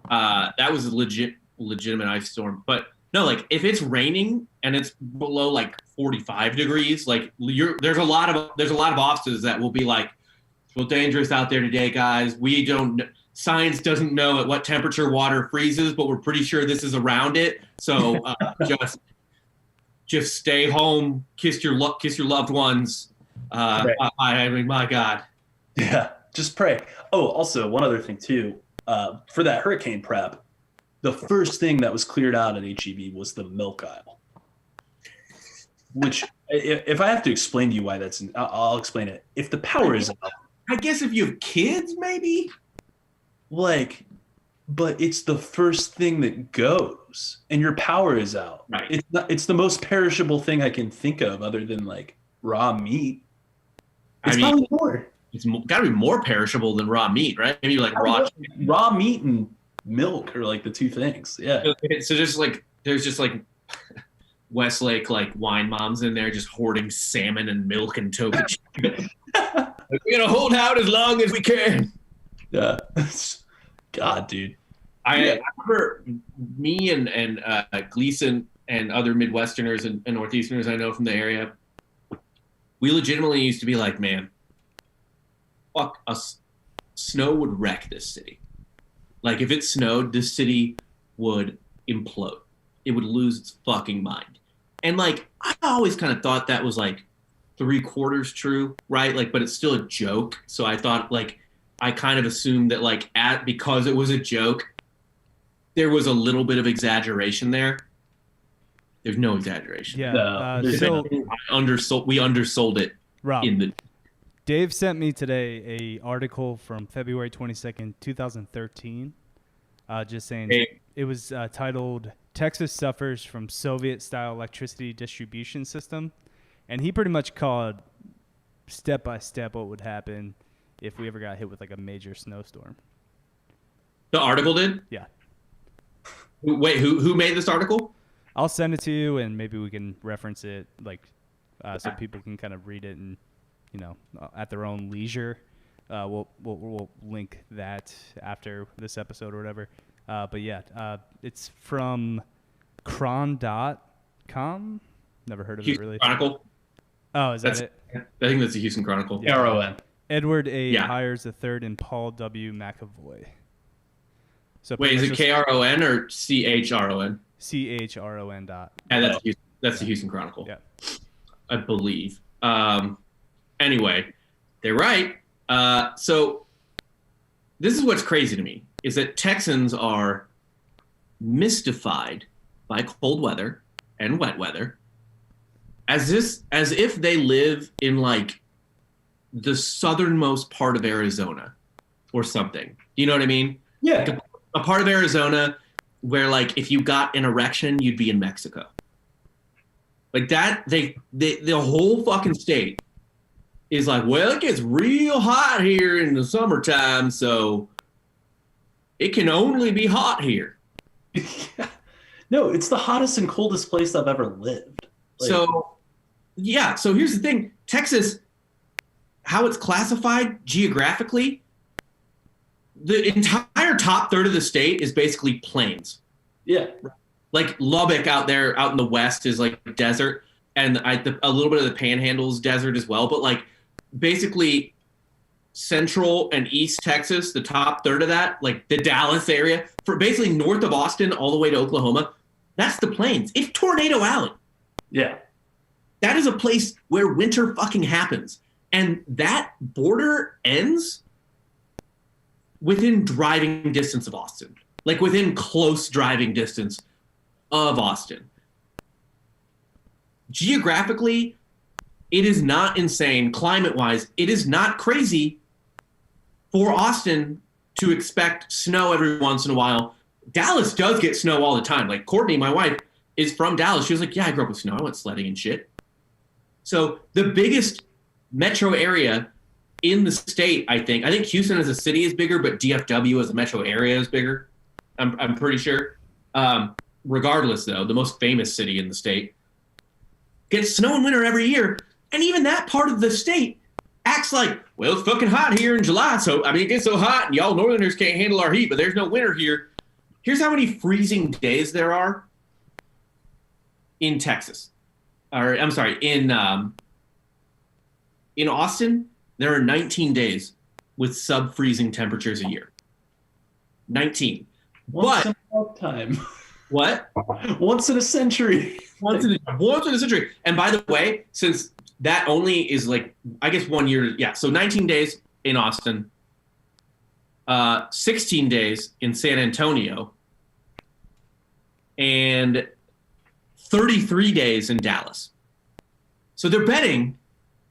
that was a legitimate ice storm. But no, like, if it's raining and it's below like 45 degrees, like there's a lot of officers that will be like, it's real dangerous out there today, guys. Science doesn't know at what temperature water freezes, but we're pretty sure this is around it. So just stay home, kiss your loved ones. Right. I mean, my God. Yeah, just pray. Oh, also one other thing too. For that hurricane prep, the first thing that was cleared out at HEB was the milk aisle. Which, if I have to explain to you why I'll explain it. If the power is out, I guess if you have kids, maybe. But it's the first thing that goes. snows and your power is out. Right. It's the most perishable thing I can think of other than like raw meat. It's probably more. It's got to be more perishable than raw meat, right? Maybe like raw meat and milk are like the two things. Yeah. So just like there's just like Westlake like wine moms in there just hoarding salmon and milk and tofu. We're gonna hold out as long as we can. Yeah. God, dude. I remember me and Gleason and other Midwesterners and Northeasterners I know from the area. We legitimately used to be like, man, fuck us. Snow would wreck this city. Like if it snowed, this city would implode. It would lose its fucking mind. And like I always kind of thought that was like 3/4 true, right? Like, but it's still a joke. So I thought like I kind of assumed that like because it was a joke, there was a little bit of exaggeration there. There's no exaggeration. Yeah. So we undersold it. Rob, in the. Dave sent me today a article from February 22nd, 2013, just saying it was titled "Texas Suffers from Soviet-Style Electricity Distribution System," and he pretty much called step by step what would happen if we ever got hit with like a major snowstorm. The article did? Yeah. Wait, who made this article? I'll send it to you, and maybe we can reference it, like, so people can kind of read it and, you know, at their own leisure. We'll link that after this episode or whatever. But yeah, it's from Cron.com. Never heard of Houston it really. Chronicle. Oh, is that it? I think that's the Houston Chronicle. Yeah. RON. Edward A. Hires III and Paul W. McAvoy. So wait, is it KRON or CHRON? CHRON. Yeah, that's the Houston Chronicle. Yeah, I believe. Anyway, they're right. So this is what's crazy to me is that Texans are mystified by cold weather and wet weather, as if they live in like the southernmost part of Arizona or something. You know what I mean? Yeah. Like a part of Arizona where like if you got an erection, you'd be in Mexico. Like that, the whole fucking state is like, well, it gets real hot here in the summertime, so it can only be hot here. No, it's the hottest and coldest place I've ever lived. Like, so here's the thing. Texas, how it's classified geographically, the entire top third of the state is basically plains. Yeah. Like Lubbock out there, out in the west is like desert, and a little bit of the panhandle is desert as well. But like basically central and east Texas, the top third of that, like the Dallas area, for basically north of Austin all the way to Oklahoma, that's the plains. It's Tornado Alley. Yeah. That is a place where winter fucking happens. And that border ends within driving distance of Austin. Like within close driving distance of Austin. Geographically, it is not insane. Climate-wise, it is not crazy for Austin to expect snow every once in a while. Dallas does get snow all the time. Like Courtney, my wife, is from Dallas. She was like, yeah, I grew up with snow. I went sledding and shit. So the biggest metro area in the state, I think Houston as a city is bigger, but DFW as a metro area is bigger. I'm pretty sure. Regardless, though, the most famous city in the state gets snow in winter every year. And even that part of the state acts like, well, it's fucking hot here in July. So, I mean, it gets so hot and y'all northerners can't handle our heat, but there's no winter here. Here's how many freezing days there are in Texas. Or, I'm sorry, in Austin, there are 19 days with sub-freezing temperatures a year. 19. Once in a lifetime. What? Once in a century. Once in a century. And by the way, since that only is like, I guess 1 year. Yeah. So 19 days in Austin, 16 days in San Antonio, and 33 days in Dallas. So they're betting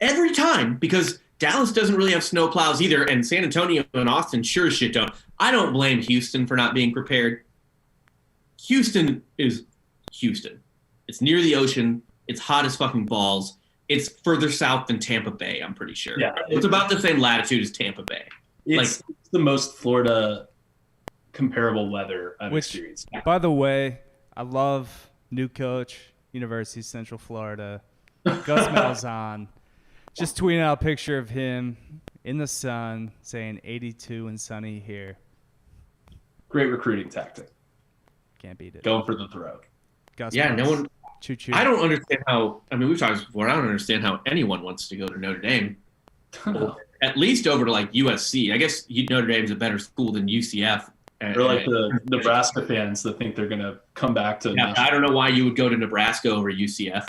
every time because Dallas doesn't really have snow plows either. And San Antonio and Austin sure as shit don't. I don't blame Houston for not being prepared. Houston is Houston. It's near the ocean. It's hot as fucking balls. It's further south than Tampa Bay, I'm pretty sure. Yeah. It's about the same latitude as Tampa Bay. It's the most Florida comparable weather I've Which, experienced. by the way, I love new coach, University of Central Florida, Gus Malzahn. Just tweeting out a picture of him in the sun saying 82 and sunny here. Great recruiting tactic. Can't beat it. Going for the throat. Gus Yeah, no Malzahn. one. Choo choo. I don't understand how. I mean, we've talked before. I don't understand how anyone wants to go to Notre Dame. At least over to like USC. I guess Notre Dame's a better school than UCF. Or like the Nebraska fans that think they're going to come back to. Yeah, I don't know why you would go to Nebraska over UCF.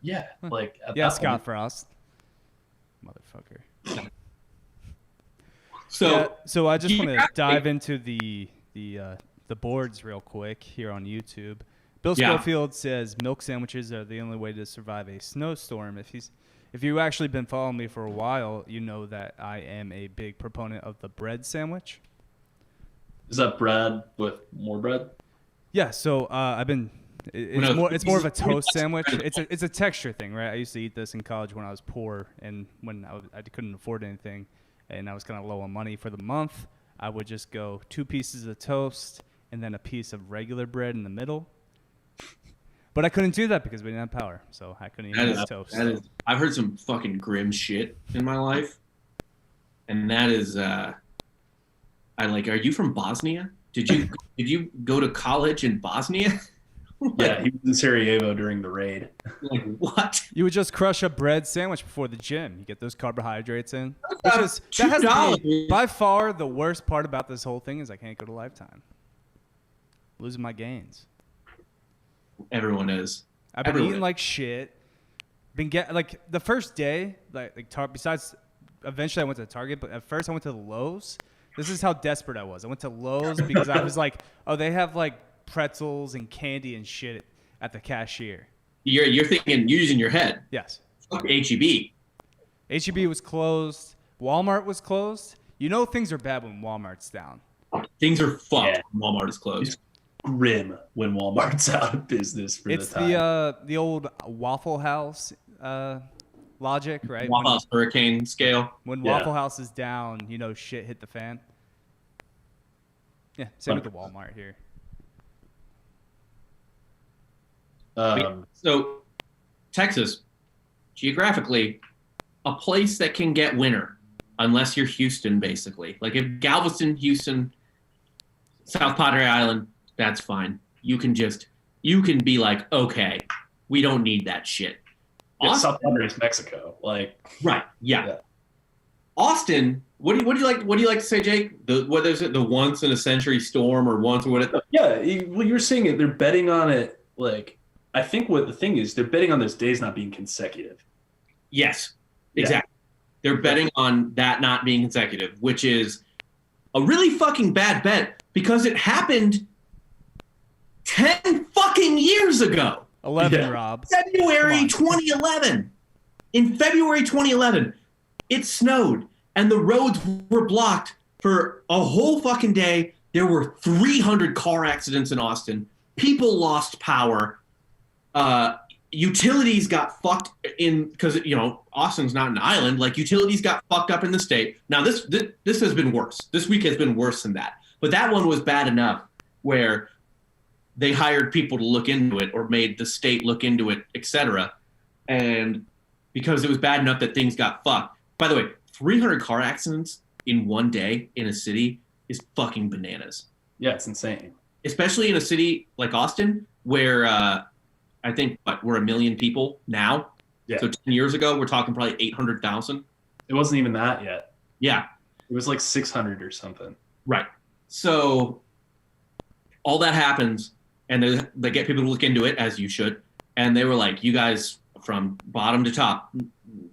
Yeah, like at Yeah, that Scott point, Frost. Motherfucker. So I just want to geographically- dive into the boards real quick here on YouTube. Bill Yeah. Schofield says milk sandwiches are the only way to survive a snowstorm. If you've actually been following me for a while, you know that I am a big proponent of the bread sandwich. is that bread with more bread? Yeah, so I've been. It's more of a toast sandwich. It's a texture thing, right? I used to eat this in college when I was poor and when I couldn't afford anything, and I was kind of low on money for the month. I would just go 2 pieces of toast and then a piece of regular bread in the middle. But I couldn't do that because we didn't have power, so I couldn't eat this toast. I've heard some fucking grim shit in my life, and that is, are you from Bosnia? Did you go to college in Bosnia? Yeah, he was in Sarajevo during the raid. Like what? You would just crush a bread sandwich before the gym. You get those carbohydrates in. Which about is that has to be $2. by far the worst part about this whole thing is I can't go to Lifetime. Losing my gains. Everyone is. I've been Everyone. eating like shit. Been the first day, besides eventually I went to Target, but at first I went to Lowe's. This is how desperate I was. I went to Lowe's because I was like, oh, they have like pretzels and candy and shit at the cashier. You're thinking, you're using your head. Yes. Fuck HEB. HEB was closed. Walmart was closed. You know things are bad when Walmart's down. Things are fucked. Yeah. When Walmart is closed. Grim when Walmart's out of business for It's the time. the old Waffle House logic, right? Waffle House hurricane scale. When Yeah. Waffle House is down, you know shit hit the fan. Yeah, same with the Walmart here. So, Texas, geographically, a place that can get winter, unless you're Houston, basically. Like if Galveston, Houston, South Padre Island, that's fine. You can be like, okay, we don't need that shit. Yeah, South Padre is Mexico. Like, Right. Yeah. Yeah. Austin. What do you like to say, Jake? Whether is it the once in a century storm or once or what? yeah, you're saying it. They're betting on it. Like, I think what the thing is, they're betting on those days not being consecutive. Yes. Yeah. Exactly. They're betting on that not being consecutive, which is a really fucking bad bet because it happened 10 fucking years ago. 11, Yeah. Rob. February Come 2011. In February 2011, it snowed and the roads were blocked for a whole fucking day. There were 300 car accidents in Austin. People lost power. Utilities got fucked in because Austin's not an island. Like utilities got fucked up in the state. Now this has been worse. This week has been worse than that. But that one was bad enough where they hired people to look into it or made the state look into it, etc. And because it was bad enough that things got fucked. By the way, 300 car accidents in one day in a city is fucking bananas. Yeah, it's insane. Especially in a city like Austin where I think we're 1 million people now. Yeah. So 10 years ago, we're talking probably 800,000. It wasn't even that yet. Yeah. It was like 600 or something. Right. So all that happens, and they get people to look into it, as you should. And they were like, you guys, from bottom to top,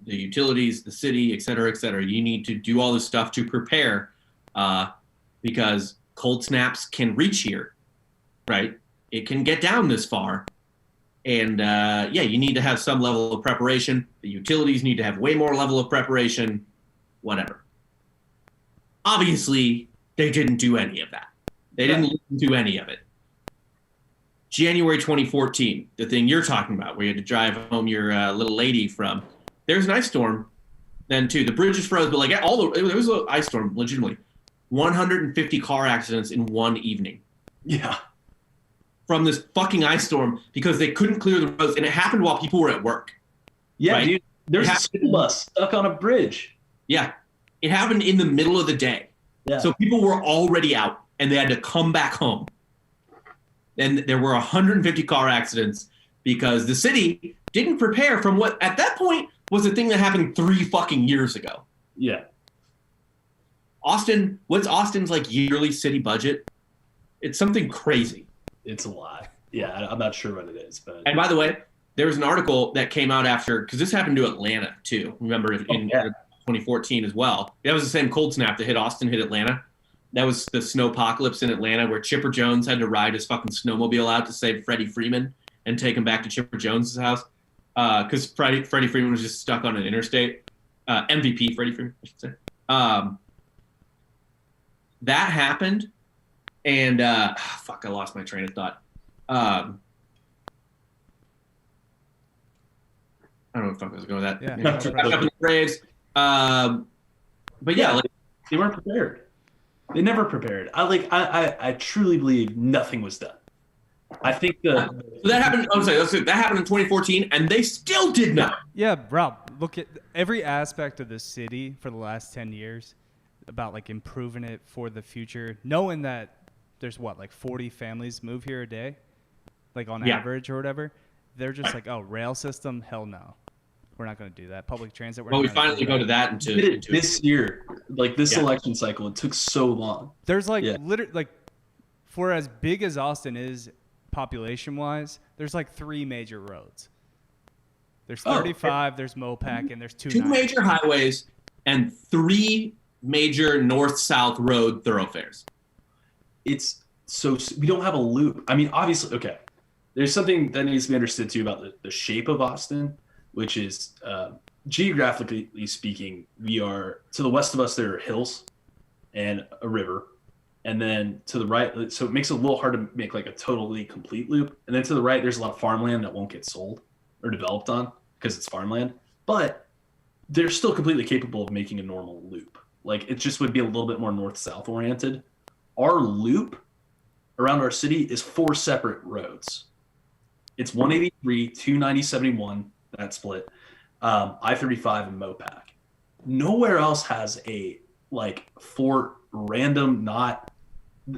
the utilities, the city, et cetera, you need to do all this stuff to prepare because cold snaps can reach here, right? It can get down this far. And you need to have some level of preparation. The utilities need to have way more level of preparation, whatever. Obviously, they didn't do any of that. They didn't listen to any of it. January 2014, the thing you're talking about, where you had to drive home your little lady from. There's an ice storm then too. The bridges froze, but like it was an ice storm, legitimately. 150 car accidents in one evening. Yeah. From this fucking ice storm because they couldn't clear the roads, and it happened while people were at work. Yeah, right? dude. There's a school bus stuck on a bridge. Yeah. It happened in the middle of the day. Yeah. So people were already out, and they had to come back home. And there were 150 car accidents because the city didn't prepare from what, at that point, was a thing that happened 3 fucking years ago. Yeah. Austin, what's Austin's like yearly city budget? It's something crazy. It's a lot. Yeah, I'm not sure what it is, but. And by the way, there was an article that came out after, because this happened to Atlanta too. Remember in 2014 as well. That was the same cold snap that hit Austin, hit Atlanta. That was the snowpocalypse in Atlanta where Chipper Jones had to ride his fucking snowmobile out to save Freddie Freeman and take him back to Chipper Jones's house. Because Freddie Freeman was just stuck on an interstate. MVP Freddie Freeman, I should say. That happened. And fuck, I lost my train of thought. I don't know what the fuck I was going with that. Yeah. Up in the Braves. But yeah, like, they weren't prepared. They never prepared. I truly believe nothing was done. I think so that happened. I'm sorry, that happened in 2014, and they still did not. Yeah, Rob, look at every aspect of the city for the last 10 years about like improving it for the future, knowing that there's like 40 families move here a day, like on average or whatever. They're just like, oh, rail system, hell no. We're not going to do that. Public transit. Well, we finally go to that into this year, like this election cycle. It took so long. There's like literally like for as big as Austin is population wise, there's like 3 major roads. There's 35, there's Mopac, and there's 2 major highways and 3 major north-south road thoroughfares. It's so we don't have a loop. I mean, obviously, okay. There's something that needs to be understood too about the shape of Austin, which is geographically speaking, we are to the west of us. There are hills and a river, and then to the right, so it makes it a little hard to make like a totally complete loop. And then to the right, there's a lot of farmland that won't get sold or developed on because it's farmland, but they're still completely capable of making a normal loop. Like it just would be a little bit more north-south oriented. Our loop around our city is 4 separate roads. It's 183, 290, 71, that split, I-35 and Mopac. Nowhere else has a like 4 random, not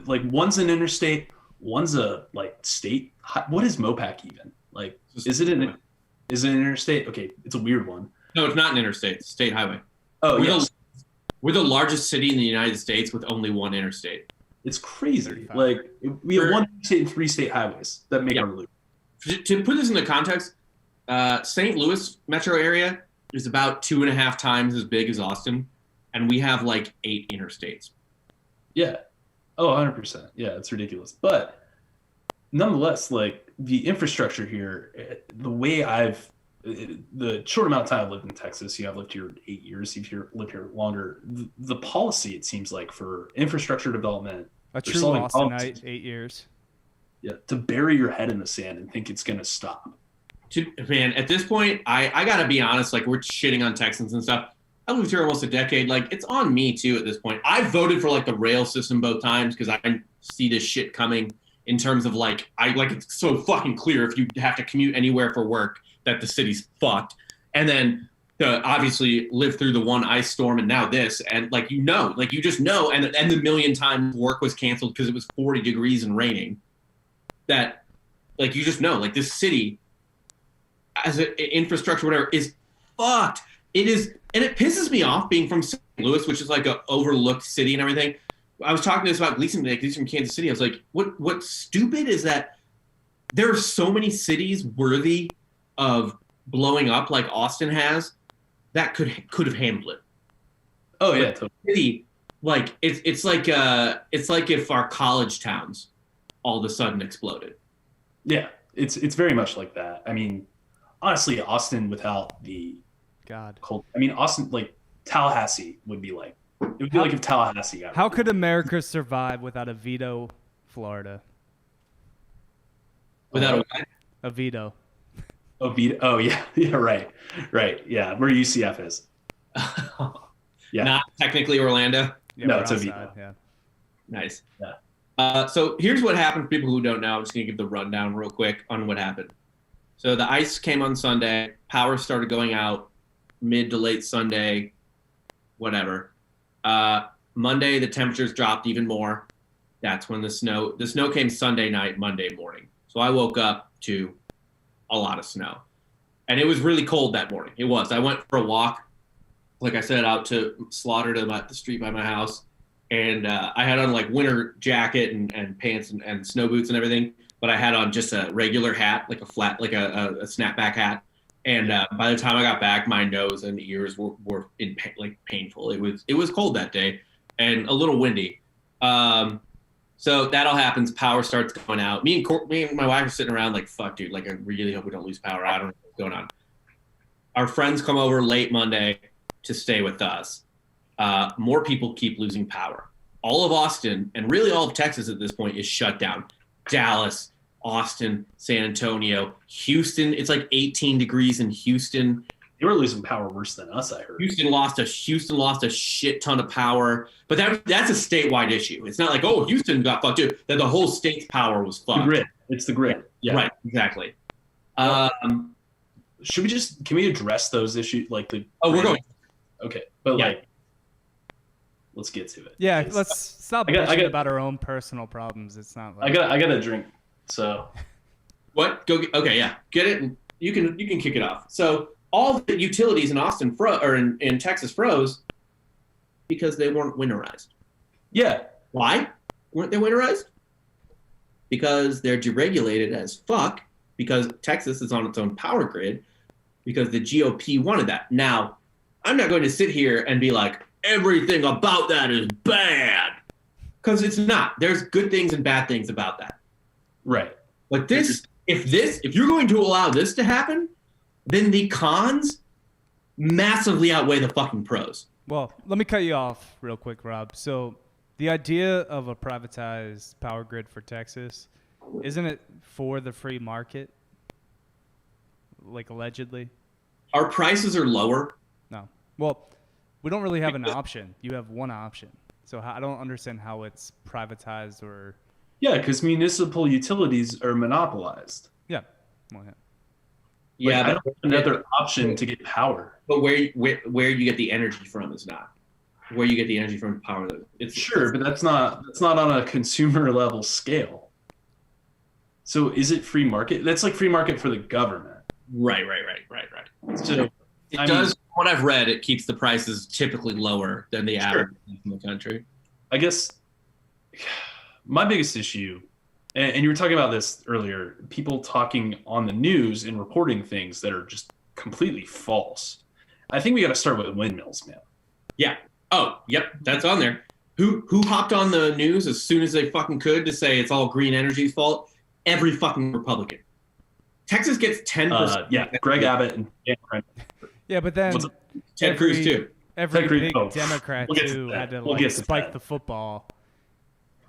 like one's an interstate, one's a like state. What is Mopac even? Like, is it an interstate? Okay, it's a weird one. No, it's not an interstate. It's a state highway. Oh, yes. We're the largest city in the United States with only 1 interstate. It's crazy. 35. Like we have 1 state and 3 state highways that make our loop. To put this into context, St. Louis metro area is about 2.5 times as big as Austin, and we have like 8 interstates. Yeah. Oh, 100%. Yeah, it's ridiculous. But nonetheless, like the infrastructure here, the way the short amount of time I've lived in Texas, I've lived here 8 years. If you lived here longer, the policy, it seems like, for infrastructure development, a true Austinite, 8 years. Yeah, to bury your head in the sand and think it's going to stop. Man, at this point, I got to be honest, like we're shitting on Texans and stuff. I lived here almost a decade. Like it's on me too at this point. I voted for like the rail system both times because I see this shit coming in terms of like, it's so fucking clear if you have to commute anywhere for work that the city's fucked. And then obviously live through the one ice storm and now this, and like, you just know, and the million times work was canceled because it was 40 degrees and raining. That like you just know like this city as an infrastructure whatever is fucked. It is, and it pisses me off being from St. Louis, which is like a overlooked city and everything. I was talking to this about Gleason today because he's from Kansas City. I was like, what's stupid is that there are so many cities worthy of blowing up like Austin has that could have handled it. Oh yeah, totally. City, like it's like if our college towns all of a sudden exploded. Yeah, it's very much like that. I mean, honestly, Austin without the cold. I mean, Austin, like Tallahassee would be like, it would be like if Tallahassee got. How could America survive without a veto, Florida? Without a A veto. Oh, oh yeah, yeah, right, yeah. Where UCF is. Yeah. Not technically Orlando. Yeah, No, we're it's a outside, veto. yeah. Nice. Yeah. So here's what happened for people who don't know. I'm just going to give the rundown real quick on what happened. So the ice came on Sunday. Power started going out mid to late Sunday, whatever. Monday, the temperatures dropped even more. That's when the snow came Sunday night, Monday morning. So I woke up to a lot of snow. And it was really cold that morning. It was. I went for a walk, like I said, out to Slaughter to the street by my house. And I had on like winter jacket and pants and snow boots and everything. But I had on just a regular hat, like a flat, like a snapback hat. And by the time I got back, my nose and ears were painful. It was cold that day and a little windy. So that all happens. Power starts going out. Me and my wife are sitting around like, fuck, dude. Like, I really hope we don't lose power. I don't know what's going on. Our friends come over late Monday to stay with us. More people keep losing power. All of Austin and really all of Texas at this point is shut down. Dallas, Austin, San Antonio, Houston. It's like 18 degrees in Houston. They were losing power worse than us, I heard. Houston lost a shit ton of power, but that's a statewide issue. It's not like, oh, Houston got fucked too. That the whole state's power was fucked. The grid. It's the grid. Yeah. Right. Exactly. Can we address those issues? Like we're going. Okay, but Yeah. like, let's get to it. Yeah, let's stop I got- bitching about our own personal problems. It's not like I got a drink. So What? Okay, yeah. Get it. And you can kick it off. So all the utilities in Austin in Texas froze because they weren't winterized. yeah, Why weren't they winterized? Because they're deregulated as fuck, because Texas is on its own power grid, because the GOP wanted that. Now, I'm not going to sit here and be like, everything about that is bad, because it's not. There's good things and bad things about that. right. But if you're going to allow this to happen, then the cons massively outweigh the fucking pros. Well, let me cut you off real quick, Rob. So the idea of a privatized power grid for Texas, isn't it for the free market? Like allegedly? Our prices are lower. No. Well, we don't really have an option. You have one option. So I don't understand how it's privatized or... Yeah, because municipal utilities are monopolized. Yeah. Well, yeah. Yeah, I don't have another option to get power. but where you get the energy from is not. Where you get the energy from power, it's Sure, but that's not on a consumer level scale. So is it free market? That's like free market for the government. Right. So It I does. mean, What I've read, it keeps the prices typically lower than the average in the country. I guess my biggest issue, and you were talking about this earlier, people talking on the news and reporting things that are just completely false. I think we got to start with windmills, man. Yeah. Oh, yep. That's on there. Who hopped on the news as soon as they fucking could to say it's all green energy's fault? Every fucking Republican. Texas gets 10%. Yeah, Greg Abbott and Dan Crane. Yeah, but then What's- Ted Cruz too. every Ted Cruz- big oh, Democrat we'll get to too that. had to We'll like get to spike that. the football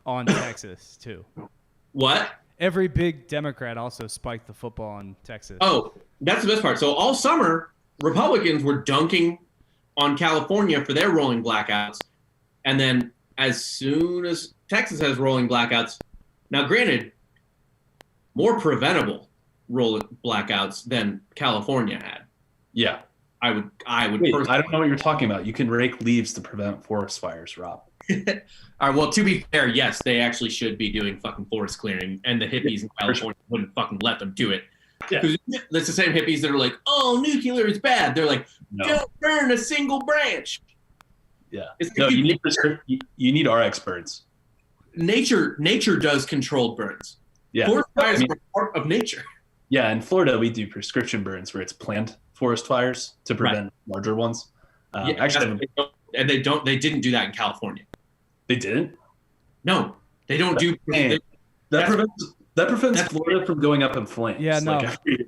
on Texas too. What? Every big Democrat also spiked the football on Texas. Oh, that's the best part. So all summer, Republicans were dunking on California for their rolling blackouts. And then as soon as Texas has rolling blackouts, now granted, more preventable rolling blackouts than California had. Yeah. I would Wait, personally. I don't know what you're talking about. You can rake leaves to prevent forest fires, Rob. All right, well, to be fair, yes, they actually should be doing fucking forest clearing, and the hippies in California wouldn't fucking let them do it. Yeah. 'Cause that's the same hippies that are like, oh, nuclear is bad. They're like, No. don't burn a single branch. Yeah. It's No, like you need our experts. nature does controlled burns. Yeah. Forest fires I mean- are part of nature. Yeah, in Florida, we do prescription burns where it's planned forest fires to prevent larger ones. Actually, They didn't do that in California. they didn't. No, they don't do. Man, that prevents that's- Florida from going up in flames. Yeah, no. every year.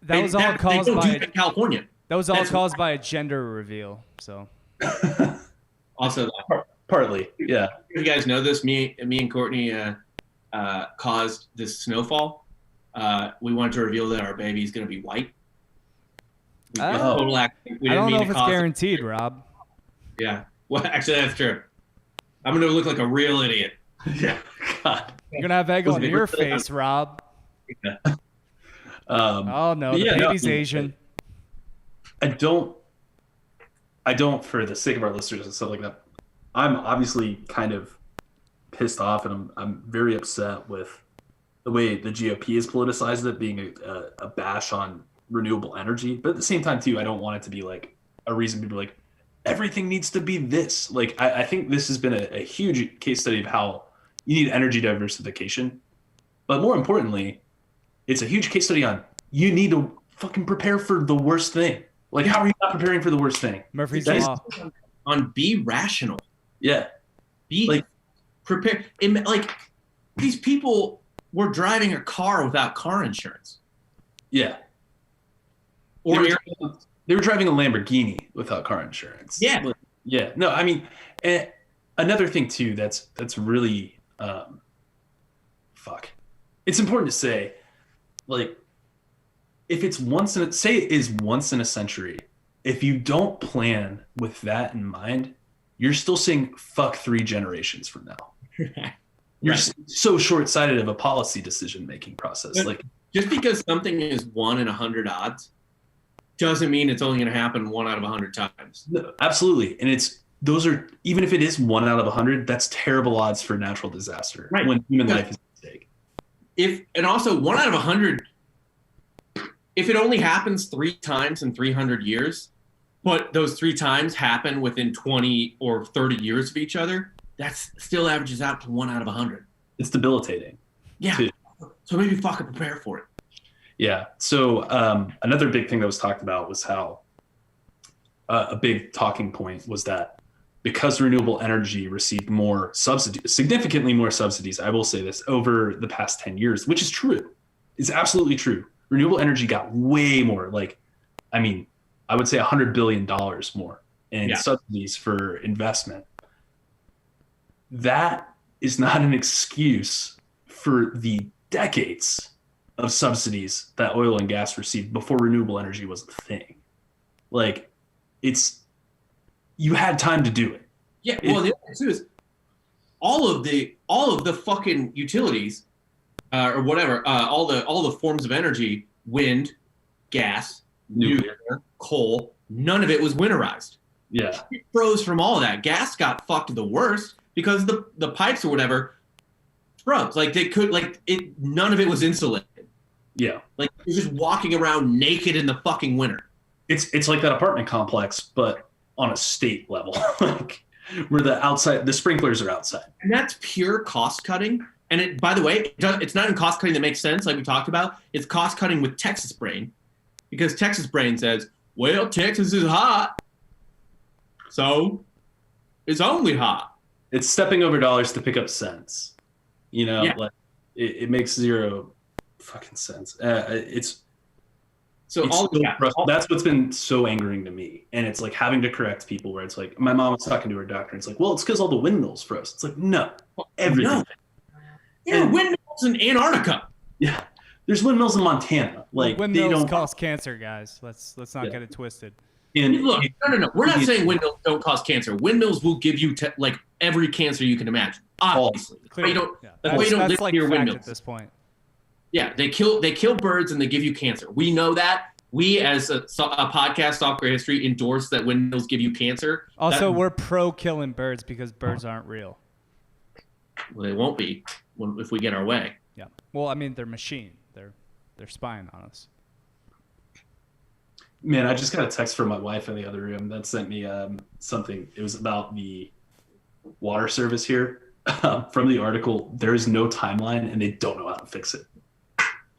That was all they caused don't do by that in California. that was all that's- caused by a gender reveal. So Also, Partly, yeah. you guys know this. Me and Courtney caused this snowfall we wanted to reveal that our baby is going to be white. We Oh. total act. We I didn't don't mean know to if it's cause it. guaranteed, Rob. Yeah. Well, actually, that's true. I'm going to look like a real idiot. Yeah. God. You're gonna have egg on your face, Rob. Oh no, the baby's Asian. I don't, for the sake of our listeners and stuff like that, I'm obviously kind of pissed off, and I'm very upset with the way the GOP has politicized it, being a bash on renewable energy. But at the same time, too, I don't want it to be like a reason people are like, everything needs to be this. Like, I think this has been a huge case study of how you need energy diversification. But more importantly, it's a huge case study on you need to fucking prepare for the worst thing. Like, how are you not preparing for the worst thing? Murphy's That is- Law. On be rational. Yeah. Be Like- prepared. Like, these people were driving a car without car insurance. Yeah. Or They were driving a Lamborghini without car insurance. Yeah. Like, yeah. No, I mean, another thing too that's really fuck. It's important to say, like, if it's once in a century, if you don't plan with that in mind, you're still saying fuck 3 generations from now. You're so short-sighted of a policy decision-making process. But- like, just because something is 1 in 100 odds doesn't mean it's only going to happen 1 out of 100 times. no, absolutely. And those are, even if it is 1 out of 100, that's terrible odds for natural disaster Right. when human life is at stake. And also 1 out of 100, if it only happens 3 times in 300 years, but those 3 times happen within 20 or 30 years of each other, that still averages out to 1 out of 100. It's debilitating. Yeah. Too. So maybe fucking prepare for it. Yeah. So another big thing that was talked about was how a big talking point was that because renewable energy received more subsidies, significantly more subsidies, I will say this, over the past 10 years, which is true. It's absolutely true. Renewable energy got way more, like, I mean, I would say $100 billion more in subsidies for investment. That is not an excuse for the decades of subsidies that oil and gas received before renewable energy was a thing. Like, you had time to do it. Yeah. Well, the other thing too is all of the fucking utilities or whatever, all the forms of energy, wind, gas, nuclear, coal, none of it was winterized. Yeah. It froze from all of that. Gas got fucked the worst because the pipes or whatever froze. Like they could none of it was insulated. Yeah. Like you're just walking around naked in the fucking winter. It's like that apartment complex, but on a state level, like where the sprinklers are outside. And that's pure cost cutting. And it, by the way, it's not in cost cutting that makes sense, like we talked about. It's cost cutting with Texas brain, because Texas brain says, well, Texas is hot, so it's only hot. It's stepping over dollars to pick up cents. You know, like it makes zero fucking sense. That's what's been so angering to me. And it's like having to correct people where it's like, my mom was talking to her doctor and it's like, well, it's because all the windmills froze. It's like, no, everything. No. There are windmills in Antarctica. Yeah. There's windmills in Montana. Like windmills they don't cause cancer, guys. Let's not get it twisted. And look, no. We're not saying windmills don't cause cancer. Windmills will give you like every cancer you can imagine. Obviously, Clearly, that's why you don't live like near fact windmills at this point. Yeah, they kill birds and they give you cancer. We know that. We, as a podcast, Software History, endorse that windmills give you cancer. Also, we're pro killing birds because birds aren't real. Well, they won't be if we get our way. Yeah. Well, I mean, they're machine. They're spying on us. Man, I just got a text from my wife in the other room that sent me something. It was about the water service here. From the article, there is no timeline, and they don't know how to fix it.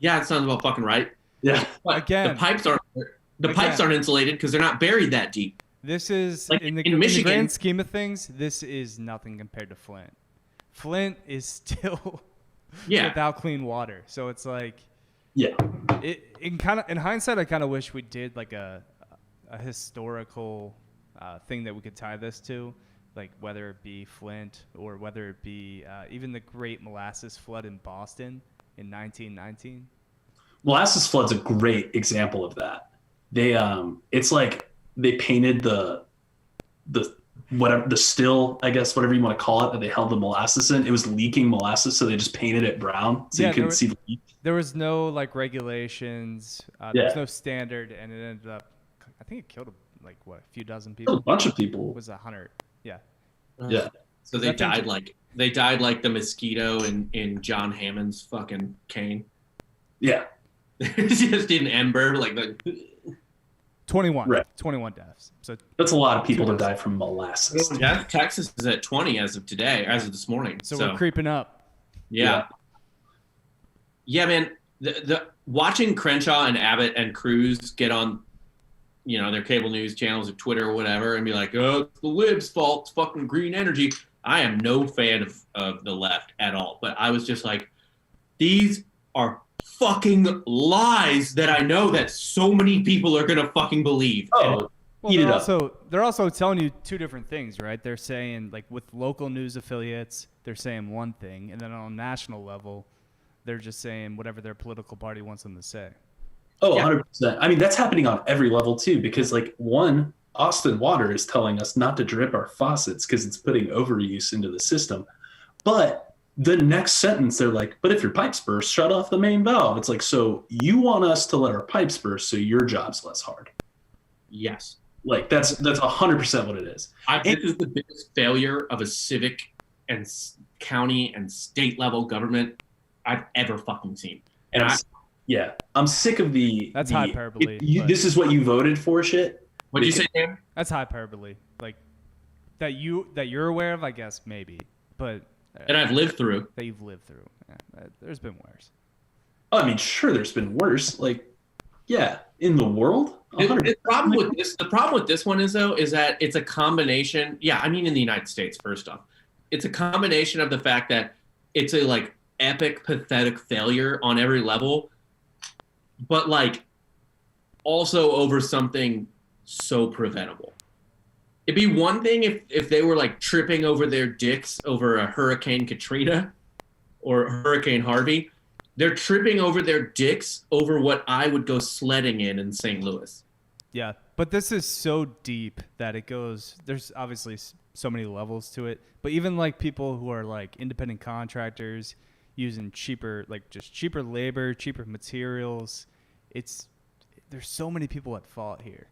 Yeah, it sounds about fucking right. Yeah. But Again, the pipes aren't insulated because they're not buried that deep. This is Like in the Michigan, grand scheme of things. This is nothing compared to Flint. Flint is still without clean water, so it's like in hindsight, I kind of wish we did like a historical thing that we could tie this to, like whether it be Flint or whether it be even the Great Molasses Flood in Boston in 1919. Molasses Flood's a great example of that. It's like they painted the whatever the still, I guess, whatever you want to call it, that they held the molasses in. It was leaking molasses, so they just painted it brown so you couldn't see the leak. There was no like regulations. There was no standard, and it ended up. I think it killed a few dozen people. A bunch of people. It was 100. Yeah. Yeah. So they died like the mosquito in John Hammond's fucking cane. Yeah. Just in ember, like the 21. Right. 21 deaths. So that's a lot of people to die from molasses. Yeah, Texas is at 20 as of today, as of this morning. So we're creeping up. Yeah. Yeah, man. The watching Crenshaw and Abbott and Cruz get on, their cable news channels or Twitter or whatever, and be like, "Oh, it's the libs' fault. It's fucking green energy." I am no fan of the left at all, but I was just like, these are fucking lies that I know that so many people are gonna fucking believe. Oh, well, they're also telling you two different things, right? They're saying, like, with local news affiliates, they're saying one thing, and then on a national level, they're just saying whatever their political party wants them to say. Oh, 100%. I mean, that's happening on every level too, because Austin Water is telling us not to drip our faucets because it's putting overuse into the system. But the next sentence, they're like, but if your pipes burst, shut off the main valve. It's like, so you want us to let our pipes burst so your job's less hard. Yes. Like that's 100% what it is. This is the biggest failure of a civic and county and state level government I've ever fucking seen. And I'm sick of That's hyperbole. This is what you voted for shit. What'd you say, Dan? That's hyperbole. Like that you're aware of, I guess, maybe. But that I've lived through. That you've lived through. Yeah, there's been worse. Oh, I mean, sure, there's been worse. Like, yeah, in the world. The problem with this one is that it's a combination. Yeah, I mean, in the United States, first off, it's a combination of the fact that it's a like epic, pathetic failure on every level, but like also over something so preventable. It'd be one thing if they were like tripping over their dicks over a Hurricane Katrina or Hurricane Harvey. They're tripping over their dicks over what I would go sledding in St. Louis. Yeah, but this is so deep that it goes. There's obviously so many levels to it. But even like people who are like independent contractors using cheaper labor, cheaper materials. There's so many people at fault here.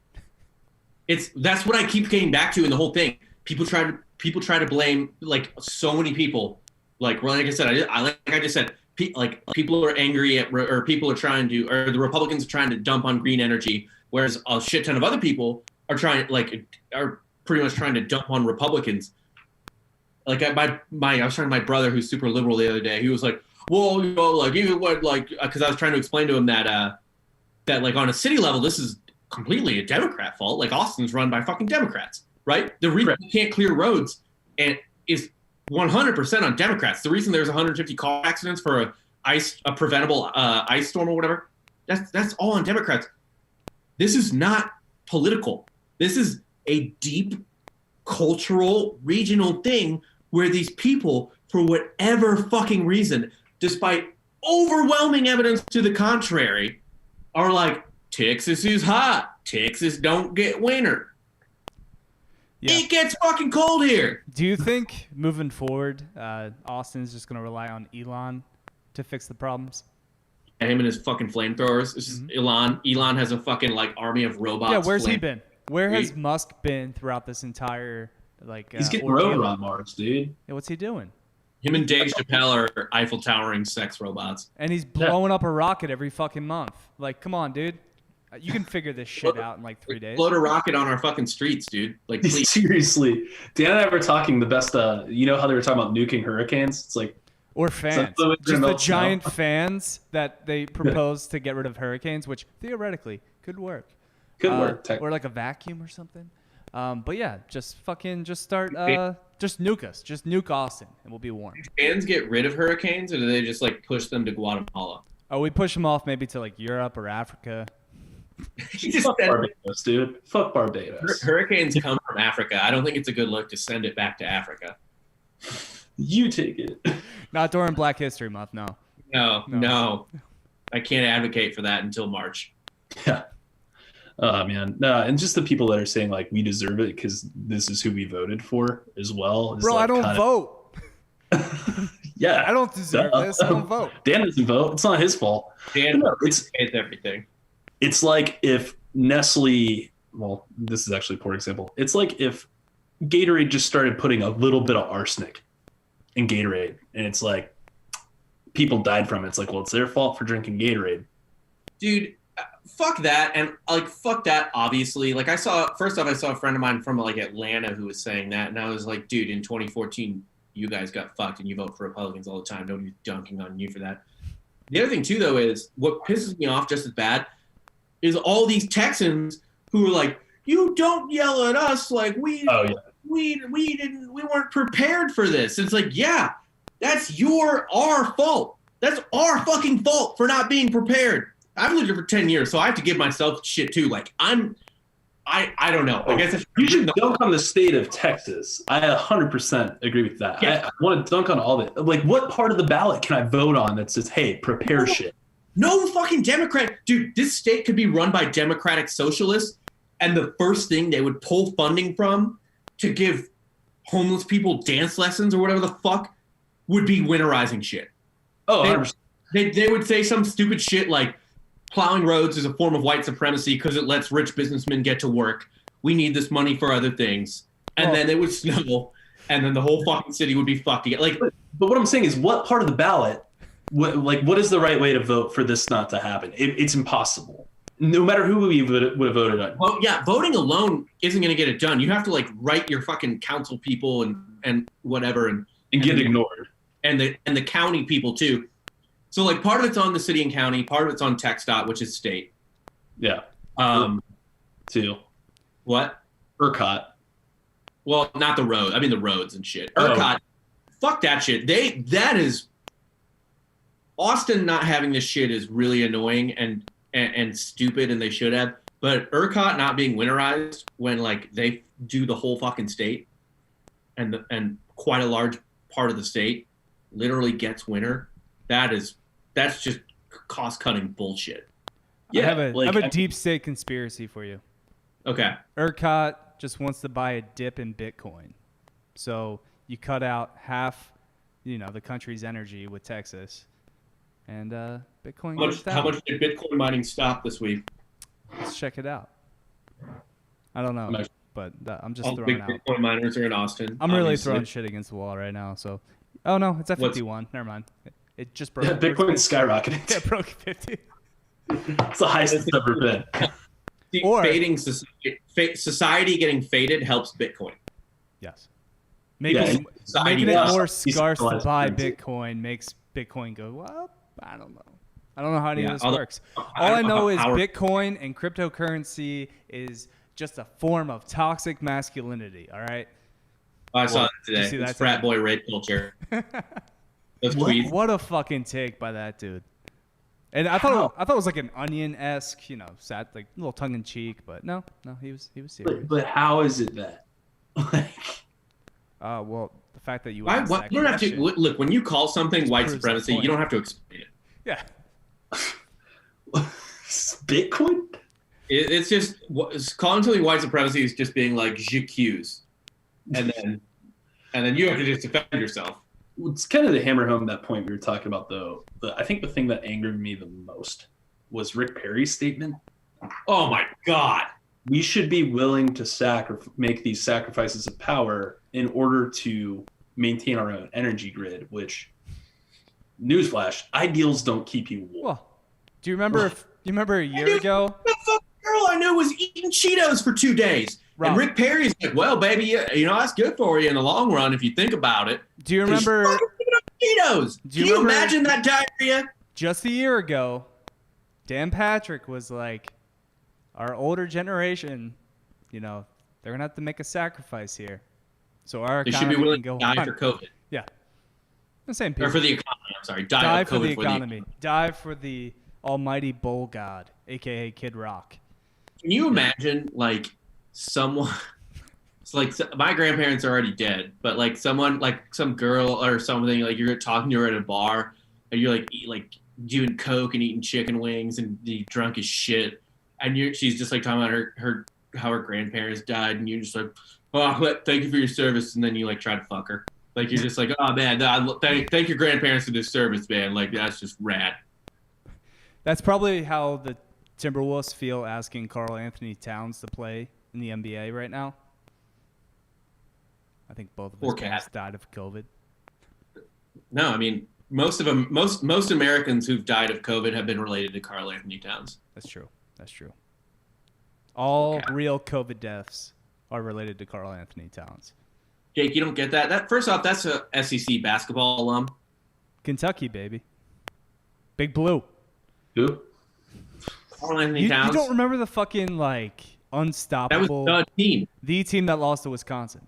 That's what I keep getting back to in the whole thing. People try to blame like so many people. Like I said, I just said. Like people are angry or people are trying to, or the Republicans are trying to dump on green energy, whereas a shit ton of other people are pretty much trying to dump on Republicans. Like I was talking to my brother who's super liberal the other day. He was like, well, even what because I was trying to explain to him that like on a city level, this is completely a Democrat fault. Like Austin's run by fucking Democrats, right? The reason you can't clear roads is 100% on Democrats. The reason there's 150 car accidents for a preventable ice storm or whatever, that's all on Democrats. This is not political. This is a deep cultural, regional thing where these people, for whatever fucking reason, despite overwhelming evidence to the contrary, are like, Texas is hot. Texas don't get winter. Yeah. It gets fucking cold here. Do you think moving forward, Austin's just going to rely on Elon to fix the problems? And him and his fucking flamethrowers. It's just Elon has a fucking like army of robots. Yeah, where's he been? Where has Musk been throughout this entire he's getting rover on Mars, dude. Yeah, what's he doing? Him and Dave Chappelle are Eiffel Towering sex robots. And he's blowing up a rocket every fucking month. Like, come on, dude. You can figure this shit out in like 3 days. Float a rocket on our fucking streets, dude. Like, please. Seriously. Dan and I were talking the best, you know how they were talking about nuking hurricanes? It's like. Or fans. Just the giant fans that they propose to get rid of hurricanes, which theoretically could work. Could work. Or like a vacuum or something. But yeah, just start, just nuke us. Just nuke Austin and we'll be warm. Do fans get rid of hurricanes or do they just like push them to Guatemala? Oh, we push them off maybe to like Europe or Africa. Fuck Barbados, dude. Fuck Barbados. Hurricanes come from Africa. I don't think it's a good look to send it back to Africa. You take it. Not during Black History Month, no. No. I can't advocate for that until March. Yeah. Oh man, no, and just the people that are saying like we deserve it because this is who we voted for as well. Bro, like, I don't vote. Yeah, I don't deserve this. I don't vote. Dan doesn't vote. It's not his fault. Dan No, it's everything. it's like if Nestle. Well, this is actually a poor example. It's like if Gatorade just started putting a little bit of arsenic in Gatorade, and it's like people died from it. It's like, well, it's their fault for drinking Gatorade. Dude, fuck that. And like, fuck that, obviously. Like, first off, I saw a friend of mine from like Atlanta who was saying that. And I was like, dude, in 2014, you guys got fucked and you vote for Republicans all the time. Nobody's dunking on you for that. The other thing, too, though, is what pisses me off just as bad is all these Texans who are like, you don't yell at us like we weren't prepared for this. It's like, yeah, that's our fault. That's our fucking fault for not being prepared. I've lived here for 10 years, so I have to give myself shit too. Like I don't know. I guess you should dunk on the state of Texas. I 100% agree with that. Yeah. I want to dunk on all of it. Like, what part of the ballot can I vote on that says, "Hey, prepare shit"? No fucking Democrat. Dude, this state could be run by Democratic socialists, and the first thing they would pull funding from to give homeless people dance lessons or whatever the fuck would be winterizing shit. Oh, 100%. They would say some stupid shit like plowing roads is a form of white supremacy because it lets rich businessmen get to work. We need this money for other things. And then it would snow, and then the whole fucking city would be fucked again. Like, but what I'm saying is, what part of the ballot, what is the right way to vote for this not to happen? It's impossible. No matter who we would have voted on. Well, yeah, voting alone isn't going to get it done. You have to like write your fucking council people and whatever and get ignored. And the county people too. So like part of it's on the city and county, part of it's on TxDOT, which is state. Yeah. Too. What? ERCOT. Well, not the road. I mean the roads and shit. ERCOT. Fuck that shit. That is Austin not having this shit is really annoying and stupid, and they should have. But ERCOT not being winterized when like they do the whole fucking state, and quite a large part of the state literally gets winter. That's just cost cutting bullshit. Yeah, I have a deep state conspiracy for you. Okay. ERCOT just wants to buy a dip in Bitcoin, so you cut out half, the country's energy with Texas, and Bitcoin. How much did Bitcoin mining stop this week? Let's check it out. I don't know, but I'm just all throwing big out. Bitcoin miners are in Austin. I'm really throwing shit against the wall right now. So, oh no, it's at 51. Never mind. It just broke. Yeah, Bitcoin's skyrocketing. Yeah, it broke 50. It's the highest it's ever been. Fading society getting faded helps Bitcoin. Making it more scarce to buy Bitcoin makes Bitcoin go, well, I don't know. I don't know how any of this works. All I know is Bitcoin and cryptocurrency is just a form of toxic masculinity, all right? I saw that today. It's frat boy rape culture. What a fucking take by that dude. And I thought it was like an Onion-esque, sad, like a little tongue in cheek, but no, he was serious. But how is it that? Well, the fact that you don't have to look when you call something white supremacy, you don't have to explain it. Yeah. Bitcoin? It's just calling something white supremacy is just being like j'accuse, and then you have to just defend yourself. It's kind of to hammer home that point we were talking about, though. I think the thing that angered me the most was Rick Perry's statement. Oh my God! We should be willing to make these sacrifices of power in order to maintain our own energy grid. Which, newsflash, ideals don't keep you warm. Well, do you remember a year ago? The fucking girl I knew was eating Cheetos for 2 days. Rob. And Rick Perry's like, well, baby, that's good for you in the long run if you think about it. Do you remember Cheetos? Can you imagine that diarrhea? Just a year ago, Dan Patrick was like, our older generation, they're gonna have to make a sacrifice here. So our they should be willing to die for COVID. Yeah, the same people. Or for the economy. I'm sorry, die for the economy. Die for the almighty bull god, aka Kid Rock. Can you imagine someone? It's like my grandparents are already dead, but someone, some girl or something, you're talking to her at a bar, and you're doing coke and eating chicken wings and the drunk as shit, and she's just like talking about her how her grandparents died, and you're just like, oh, thank you for your service, and then you like try to fuck her. Like you're just like, oh man, thank your grandparents for this service, man. Like that's just rad. That's probably how the Timberwolves feel asking Karl Anthony Towns to play in the NBA right now. I think both of his parents died of COVID. No, I mean most Americans who've died of COVID have been related to Karl Anthony Towns. That's true. All real COVID deaths are related to Karl Anthony Towns. Jake, you don't get that? That first off, that's a SEC basketball alum. Kentucky, baby. Big Blue. Who? Karl Anthony Towns. You don't remember the fucking like unstoppable? That was the team. The team that lost to Wisconsin.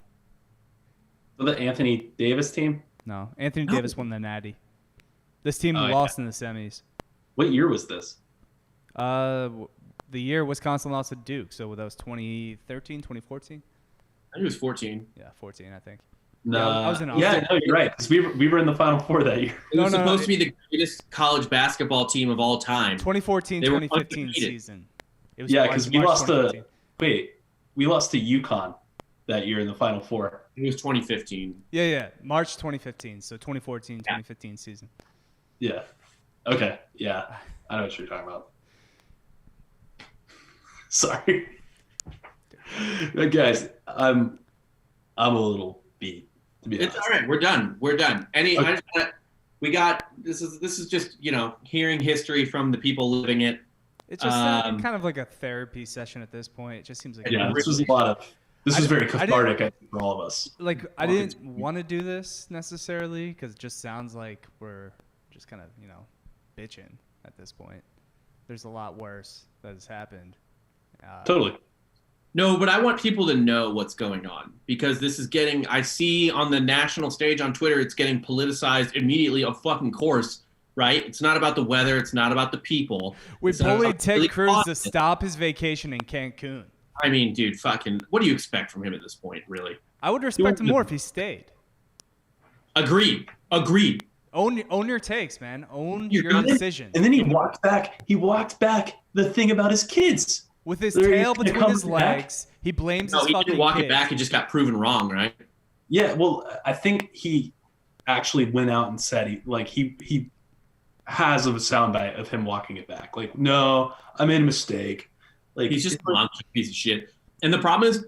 The Anthony Davis team? No, Anthony Davis won the Natty. This team lost in the semis. What year was this? The year Wisconsin lost to Duke, so that was 2013, 2014. I think it was 14. Yeah, 14, I think. No, I was in Austin. Yeah, no, you're right. Because we were in the Final Four that year. It was supposed to be the greatest college basketball team of all time. 2014, 2015 season. It was because we lost to UConn that year in the Final Four. It was 2015. Yeah, March 2015. So 2014, 2015 season. Yeah. Okay. Yeah, I know what you're talking about. Sorry, but guys, I'm a little beat. To be honest. It's all right. We're done. We got this is just hearing history from the people living it. It's just kind of like a therapy session at this point. It just seems like this was very cathartic, I think, for all of us. Like I didn't want to do this necessarily because it just sounds like we're just kind of bitching at this point. There's a lot worse that has happened. Totally. No, but I want people to know what's going on because this is I see on the national stage on Twitter, it's getting politicized immediately, of fucking course, right? It's not about the weather. It's not about the people. We bullied Ted Cruz to stop his vacation in Cancun. I mean, dude, fucking, what do you expect from him at this point, really? I would respect him more if he stayed. Agreed. Own your takes, man. Own your decision. And then he walked back the thing about his kids. With his tail between his legs, he blames his fucking kids. No, he didn't walk it back. He just got proven wrong, right? Yeah, well, I think he actually went out and said he has a soundbite of him walking it back. Like, no, I made a mistake. Like he's just a piece of shit. And the problem is,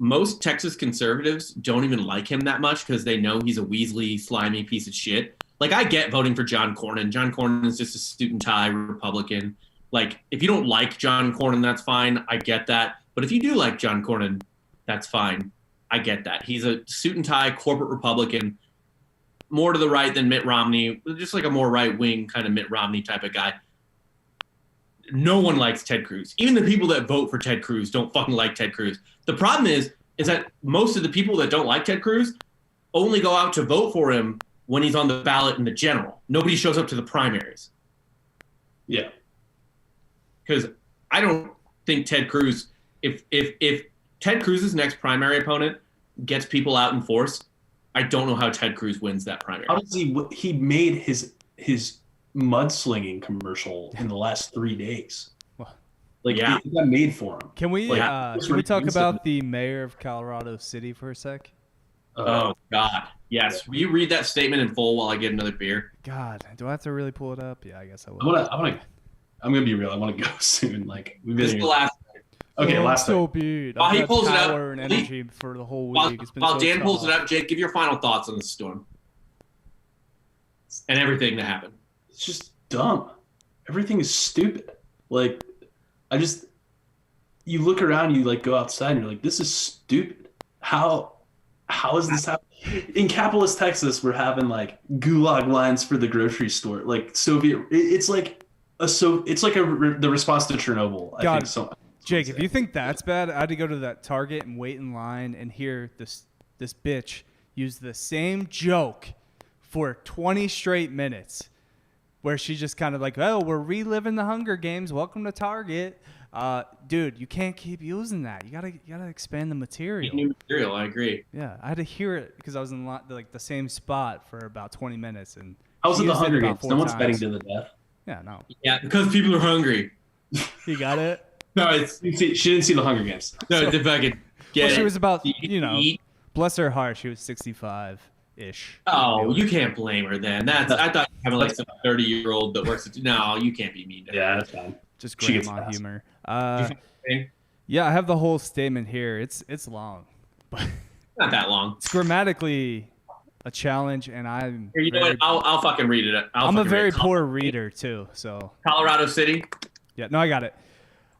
most Texas conservatives don't even like him that much because they know he's a Weasley, slimy piece of shit. Like, I get voting for John Cornyn. John Cornyn is just a suit and tie Republican. Like, if you don't like John Cornyn, that's fine. I get that. But if you do like John Cornyn, that's fine. I get that. He's a suit and tie corporate Republican, more to the right than Mitt Romney, just like a more right-wing kind of Mitt Romney type of guy. No one likes Ted Cruz. Even the people that vote for Ted Cruz don't fucking like Ted Cruz. The problem is that most of the people that don't like Ted Cruz only go out to vote for him when he's on the ballot in the general. Nobody shows up to the primaries. Yeah. Because I don't think Ted Cruz, if Ted Cruz's next primary opponent gets people out in force, I don't know how Ted Cruz wins that primary. Honestly, he made his mudslinging commercial in the last 3 days. Like, yeah, it got made for him. Can we talk about the mayor of Colorado City for a sec? Oh God, yes. Will you read that statement in full while I get another beer? God, do I have to really pull it up? Yeah, I guess I will. I'm gonna be real. I want to go soon. Like, we've been this is the last. Okay, last. So beat. While he pulls it up, and energy for the whole week. While Dan pulls it up, Jake, give your final thoughts on the storm and everything that happened. It's just dumb. Everything is stupid. Like, you look around, you like go outside, and you're like, this is stupid. How is this happening? In capitalist Texas, we're having like gulag lines for the grocery store, like Soviet. It's like the response to Chernobyl. I think so. Jake, if you think that's bad, I had to go to that Target and wait in line and hear this bitch use the same joke for 20 straight minutes, where she's just kind of like, "Oh, we're reliving the Hunger Games. Welcome to Target." Dude, you can't keep using that. You gotta expand the material. New material, I agree. Yeah, I had to hear it because I was in like the same spot for about 20 minutes, and I was in the Hunger Games. No one's betting to the death. Yeah, no. Yeah, because people are hungry. You got it? No, it's She didn't see the Hunger Games. no, the fucking get Well, she it. was about, You can eat. bless her heart, she was 65-ish. Oh, you can't blame her then. That's I thought you were having like some 30-year-old that works. No, you can't be mean to her. Yeah, that's fine. Just She gets grandma passed. humor. Thing. Yeah, I have the whole statement here. It's long, but Not that long. it's grammatically a challenge, and I'm Here, you know very, what? I'll fucking read it. I'm a fucking very read it. poor reader too. So Colorado City. yeah, no, I got it.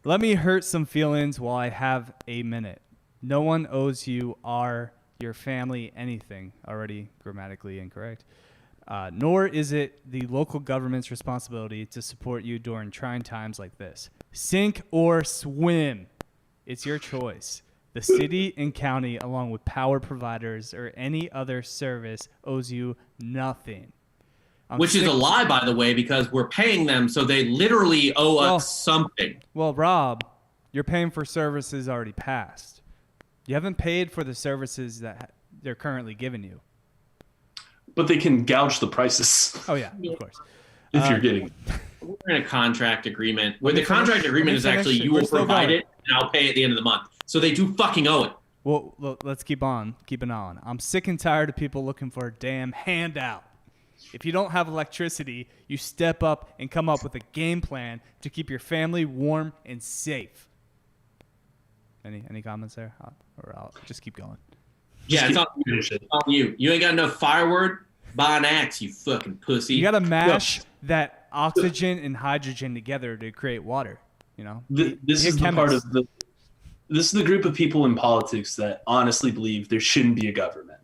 Let me hurt some feelings while I have a minute. No one owes you or your family anything. Already grammatically incorrect. Nor is it the local government's responsibility to support you during trying times like this. Sink or swim. It's your choice. The city and county, along with power providers or any other service, owes you nothing. Which is a lie, by the way, because we're paying them, so they literally owe Well- us something. Well, Rob, you're paying for services already passed. You haven't paid for the services that they're currently giving you. But they can gouge the prices Oh, yeah, of course. if you're getting. We're in a contract agreement. Where me the contract finish- agreement let me is actually finish. you We're will still provide going. it, and I'll pay at the end of the month. So they do fucking owe it. Well, let's keeping on. I'm sick and tired of people looking for a damn handout. If you don't have electricity, you step up and come up with a game plan to keep your family warm and safe. Any comments there? Or I'll just keep going. Yeah, it's on you. Finish it. It's on you. You ain't got enough firewood? Buy an axe, you fucking pussy. You gotta mash that oxygen and hydrogen together to create water. You know. This Be a is the part chemist. of the. This is the group of people in politics that honestly believe there shouldn't be a government,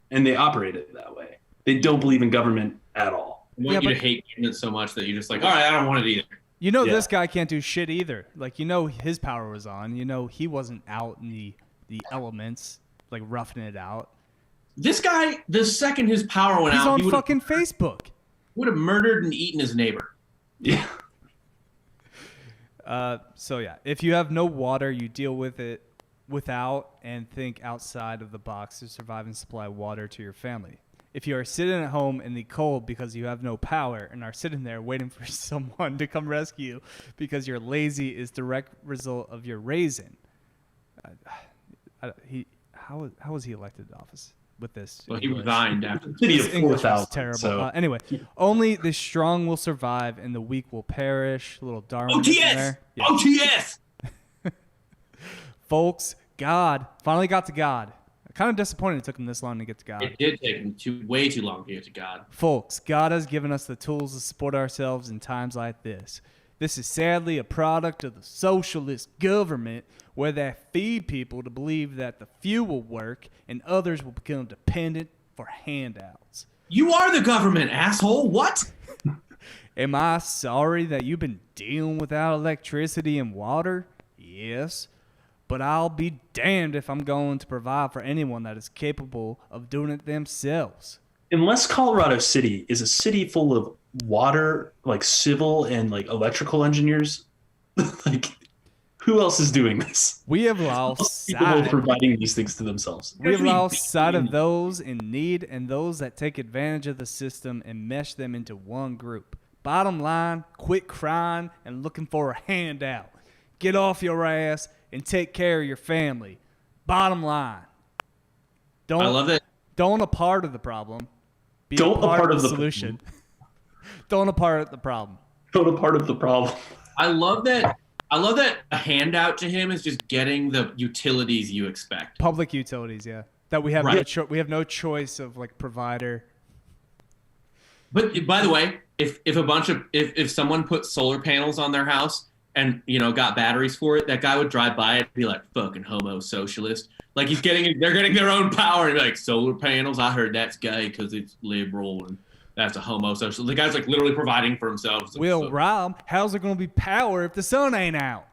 and they operate it that way. They don't believe in government at all. I want Yeah, you but- to hate government so much that you're just like, all right, I don't want it either. You know Yeah. this guy can't do shit either. Like his power was on. He wasn't out in the elements, like roughing it out. This guy, the second his power went He's out, on he would fucking Facebook. have murdered and eaten his neighbor. Yeah. So yeah, if you have no water, you deal with it without and think outside of the box to survive and supply water to your family. If you are sitting at home in the cold because you have no power and are sitting there waiting for someone to come rescue you because you're lazy is direct result of your raising. How was he elected to office with this? Well, he English? resigned after. City His of English was 4,000. terrible. So Anyway, only the strong will survive and the weak will perish. A little Darwinism OTS! there. Yeah. OTS! Folks, God finally got to God. Kind of disappointed it took him this long to get to God. It did take him way too long to get to God. Folks, God has given us the tools to support ourselves in times like this. This is sadly a product of the socialist government where they feed people to believe that the few will work and others will become dependent for handouts. You are the government, asshole. What? Am I sorry that you've been dealing without electricity and water? Yes. But I'll be damned if I'm going to provide for anyone that is capable of doing it themselves. unless Colorado City is a city full of water, like civil and like electrical engineers, like who else is doing this? We have lost People are sight. providing these things to themselves. We have Every lost sight of being- those in need and those that take advantage of the system and mesh them into one group. Bottom line, quit crying and looking for a handout. Get off your ass and take care of your family. Bottom line. Don't I love that. Don't a part of the problem. Be Don't a part of the problem. solution. Don't a part of the problem. Not a part of the problem. I love that. I love that a handout to him is just getting the utilities you expect. Public utilities, yeah. That we have no Right. we have no choice of like provider. But by the way, if if someone put solar panels on their house and got batteries for it, that guy would drive by it and be like, "Fucking homo socialist." Like they're getting their own power and be like, "Solar panels? I heard that's gay because it's liberal and that's a homo socialist." The guy's like literally providing for himself. It's like, Will, so- Rob, how's there going to be power if the sun ain't out?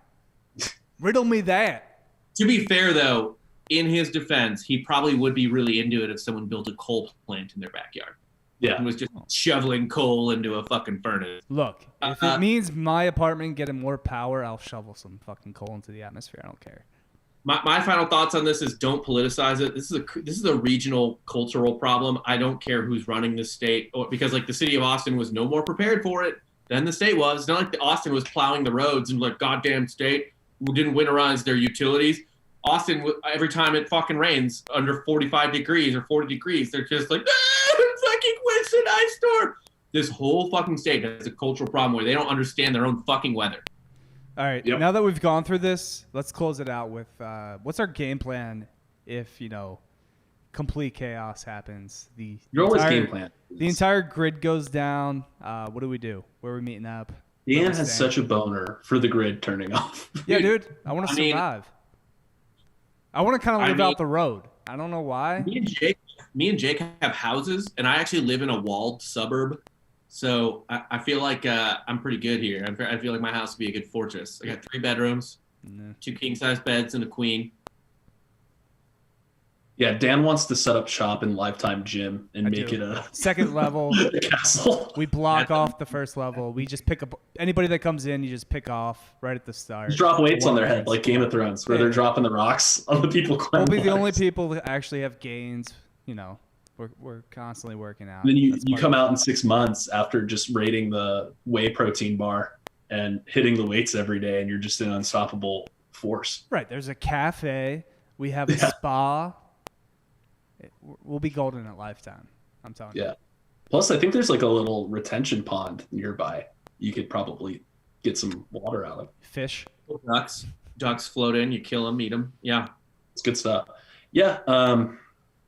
Riddle me that. To be fair though, in his defense, he probably would be really into it if someone built a coal plant in their backyard Yeah. and was just shoveling coal into a fucking furnace. Look, if it means my apartment getting more power, I'll shovel some fucking coal into the atmosphere. I don't care. My final thoughts on this is don't politicize it. This is a regional cultural problem. I don't care who's running this state because like the city of Austin was no more prepared for it. than the state was. It's not like Austin was plowing the roads and like, goddamn state didn't winterize their utilities. Austin, every time it fucking rains under 45 degrees or 40 degrees, they're just like, fucking Winston ice storm. This whole fucking state has a cultural problem where they don't understand their own fucking weather. All right. Yep. Now that we've gone through this, let's close it out with what's our game plan if, complete chaos happens? You're always game plan. The entire grid goes down. What do we do? Where are we meeting up? Dan has such a boner for the grid turning off. Yeah, dude. I want to survive. I want to kind of live out the road. I don't know why. Me and Jake have houses, and I actually live in a walled suburb. So I feel like I'm pretty good here. I feel like my house would be a good fortress. I got 3 bedrooms, 2 king-size beds, and a queen. Yeah, Dan wants to set up shop in Lifetime Gym and make it a second level castle. We block off the first level. We just pick up anybody that comes in. You just pick off right at the start. Just drop weights on their head like Game of Thrones, where they're dropping the rocks on the people climbing. We'll be the only people that actually have gains. We're constantly working out. And then you come out in 6 months after just raiding the whey protein bar and hitting the weights every day, and you're just an unstoppable force. Right. There's a cafe. We have a spa. We'll be golden at Lifetime. I'm telling you. Yeah. Plus, I think there's like a little retention pond nearby. You could probably get some water out of. Fish. Ducks float in. You kill them, eat them. Yeah. It's good stuff. Yeah.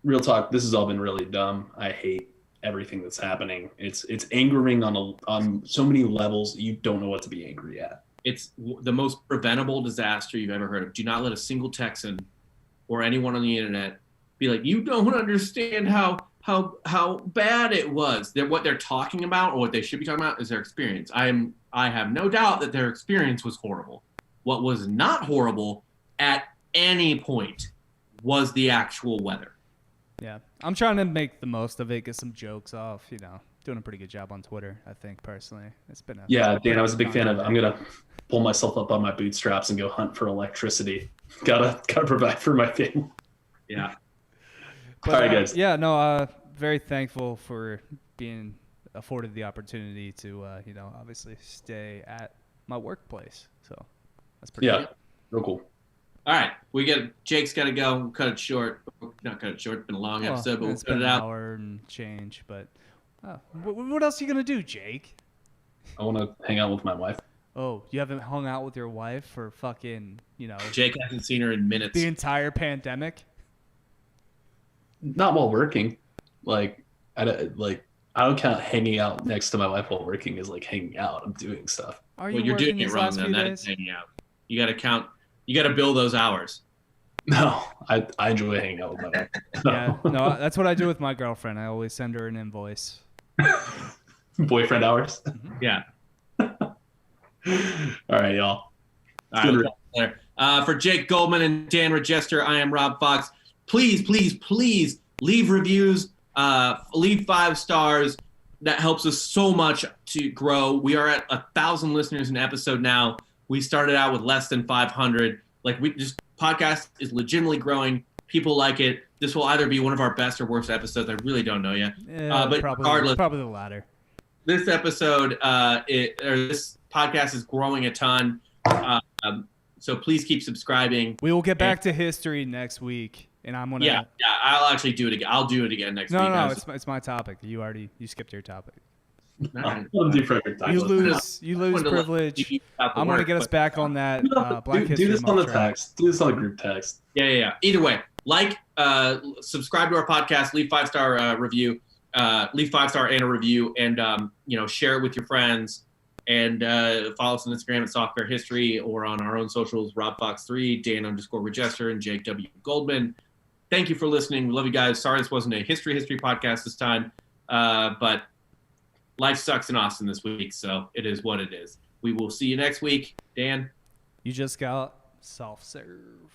Real talk. This has all been really dumb. I hate everything that's happening. It's angering on so many levels. You don't know what to be angry at. It's the most preventable disaster you've ever heard of. Do not let a single Texan or anyone on the internet be like, you don't understand how bad it was. What they're talking about, or what they should be talking about, is their experience. I have no doubt that their experience was horrible. What was not horrible at any point was the actual weather. Yeah, I'm trying to make the most of it, get some jokes off. Doing a pretty good job on Twitter, I think personally. It's been Dan, I was a big fan of. I'm gonna pull myself up on my bootstraps and go hunt for electricity. Gotta provide for my family. Yeah. But, all right, guys. Very thankful for being afforded the opportunity to, obviously stay at my workplace. So that's pretty good. Real cool. All right, Jake's got to go. We'll cut it short. Not cut it short. It's been a long episode, but we'll cut it out. An hour and change. But what else are you gonna do, Jake? I want to hang out with my wife. Oh, you haven't hung out with your wife for fucking, Jake hasn't seen her in minutes. The entire pandemic. Not while working. I don't count hanging out next to my wife while working as like hanging out. I'm doing stuff. You're doing it wrong then. That is hanging out. You got to count. You got to bill those hours. No, I enjoy hanging out with my wife. No, that's what I do with my girlfriend. I always send her an invoice. Boyfriend hours. Mm-hmm. Yeah. All right, y'all. All right, for Jake Goldman and Dan Regester, I am Rob Fox. Please, please, please leave reviews. Leave 5 stars. That helps us so much to grow. We are at 1,000 listeners an episode now. We started out with less than 500. Podcast is legitimately growing. People like it. This will either be one of our best or worst episodes. I really don't know yet. But regardless, probably the latter. This episode, this podcast is growing a ton. So please keep subscribing. We will get back to history next week, and I'm gonna. Yeah. I'll actually do it again. I'll do it again next week. No, it's my topic. You skipped your topic. I'll do perfect time. You lose privilege. I'm gonna get us back on that Black History. Do this on the text. Do this on the group text. Yeah. Either way, subscribe to our podcast, leave 5-star review, leave 5-star and a review, and share it with your friends. And follow us on Instagram at Software History, or on our own socials, RobFox3, Dan_Regester, and Jake W. Goldman. Thank you for listening. We love you guys. Sorry this wasn't a history podcast this time, but life sucks in Austin this week, so it is what it is. We will see you next week. Dan? You just got self-serve.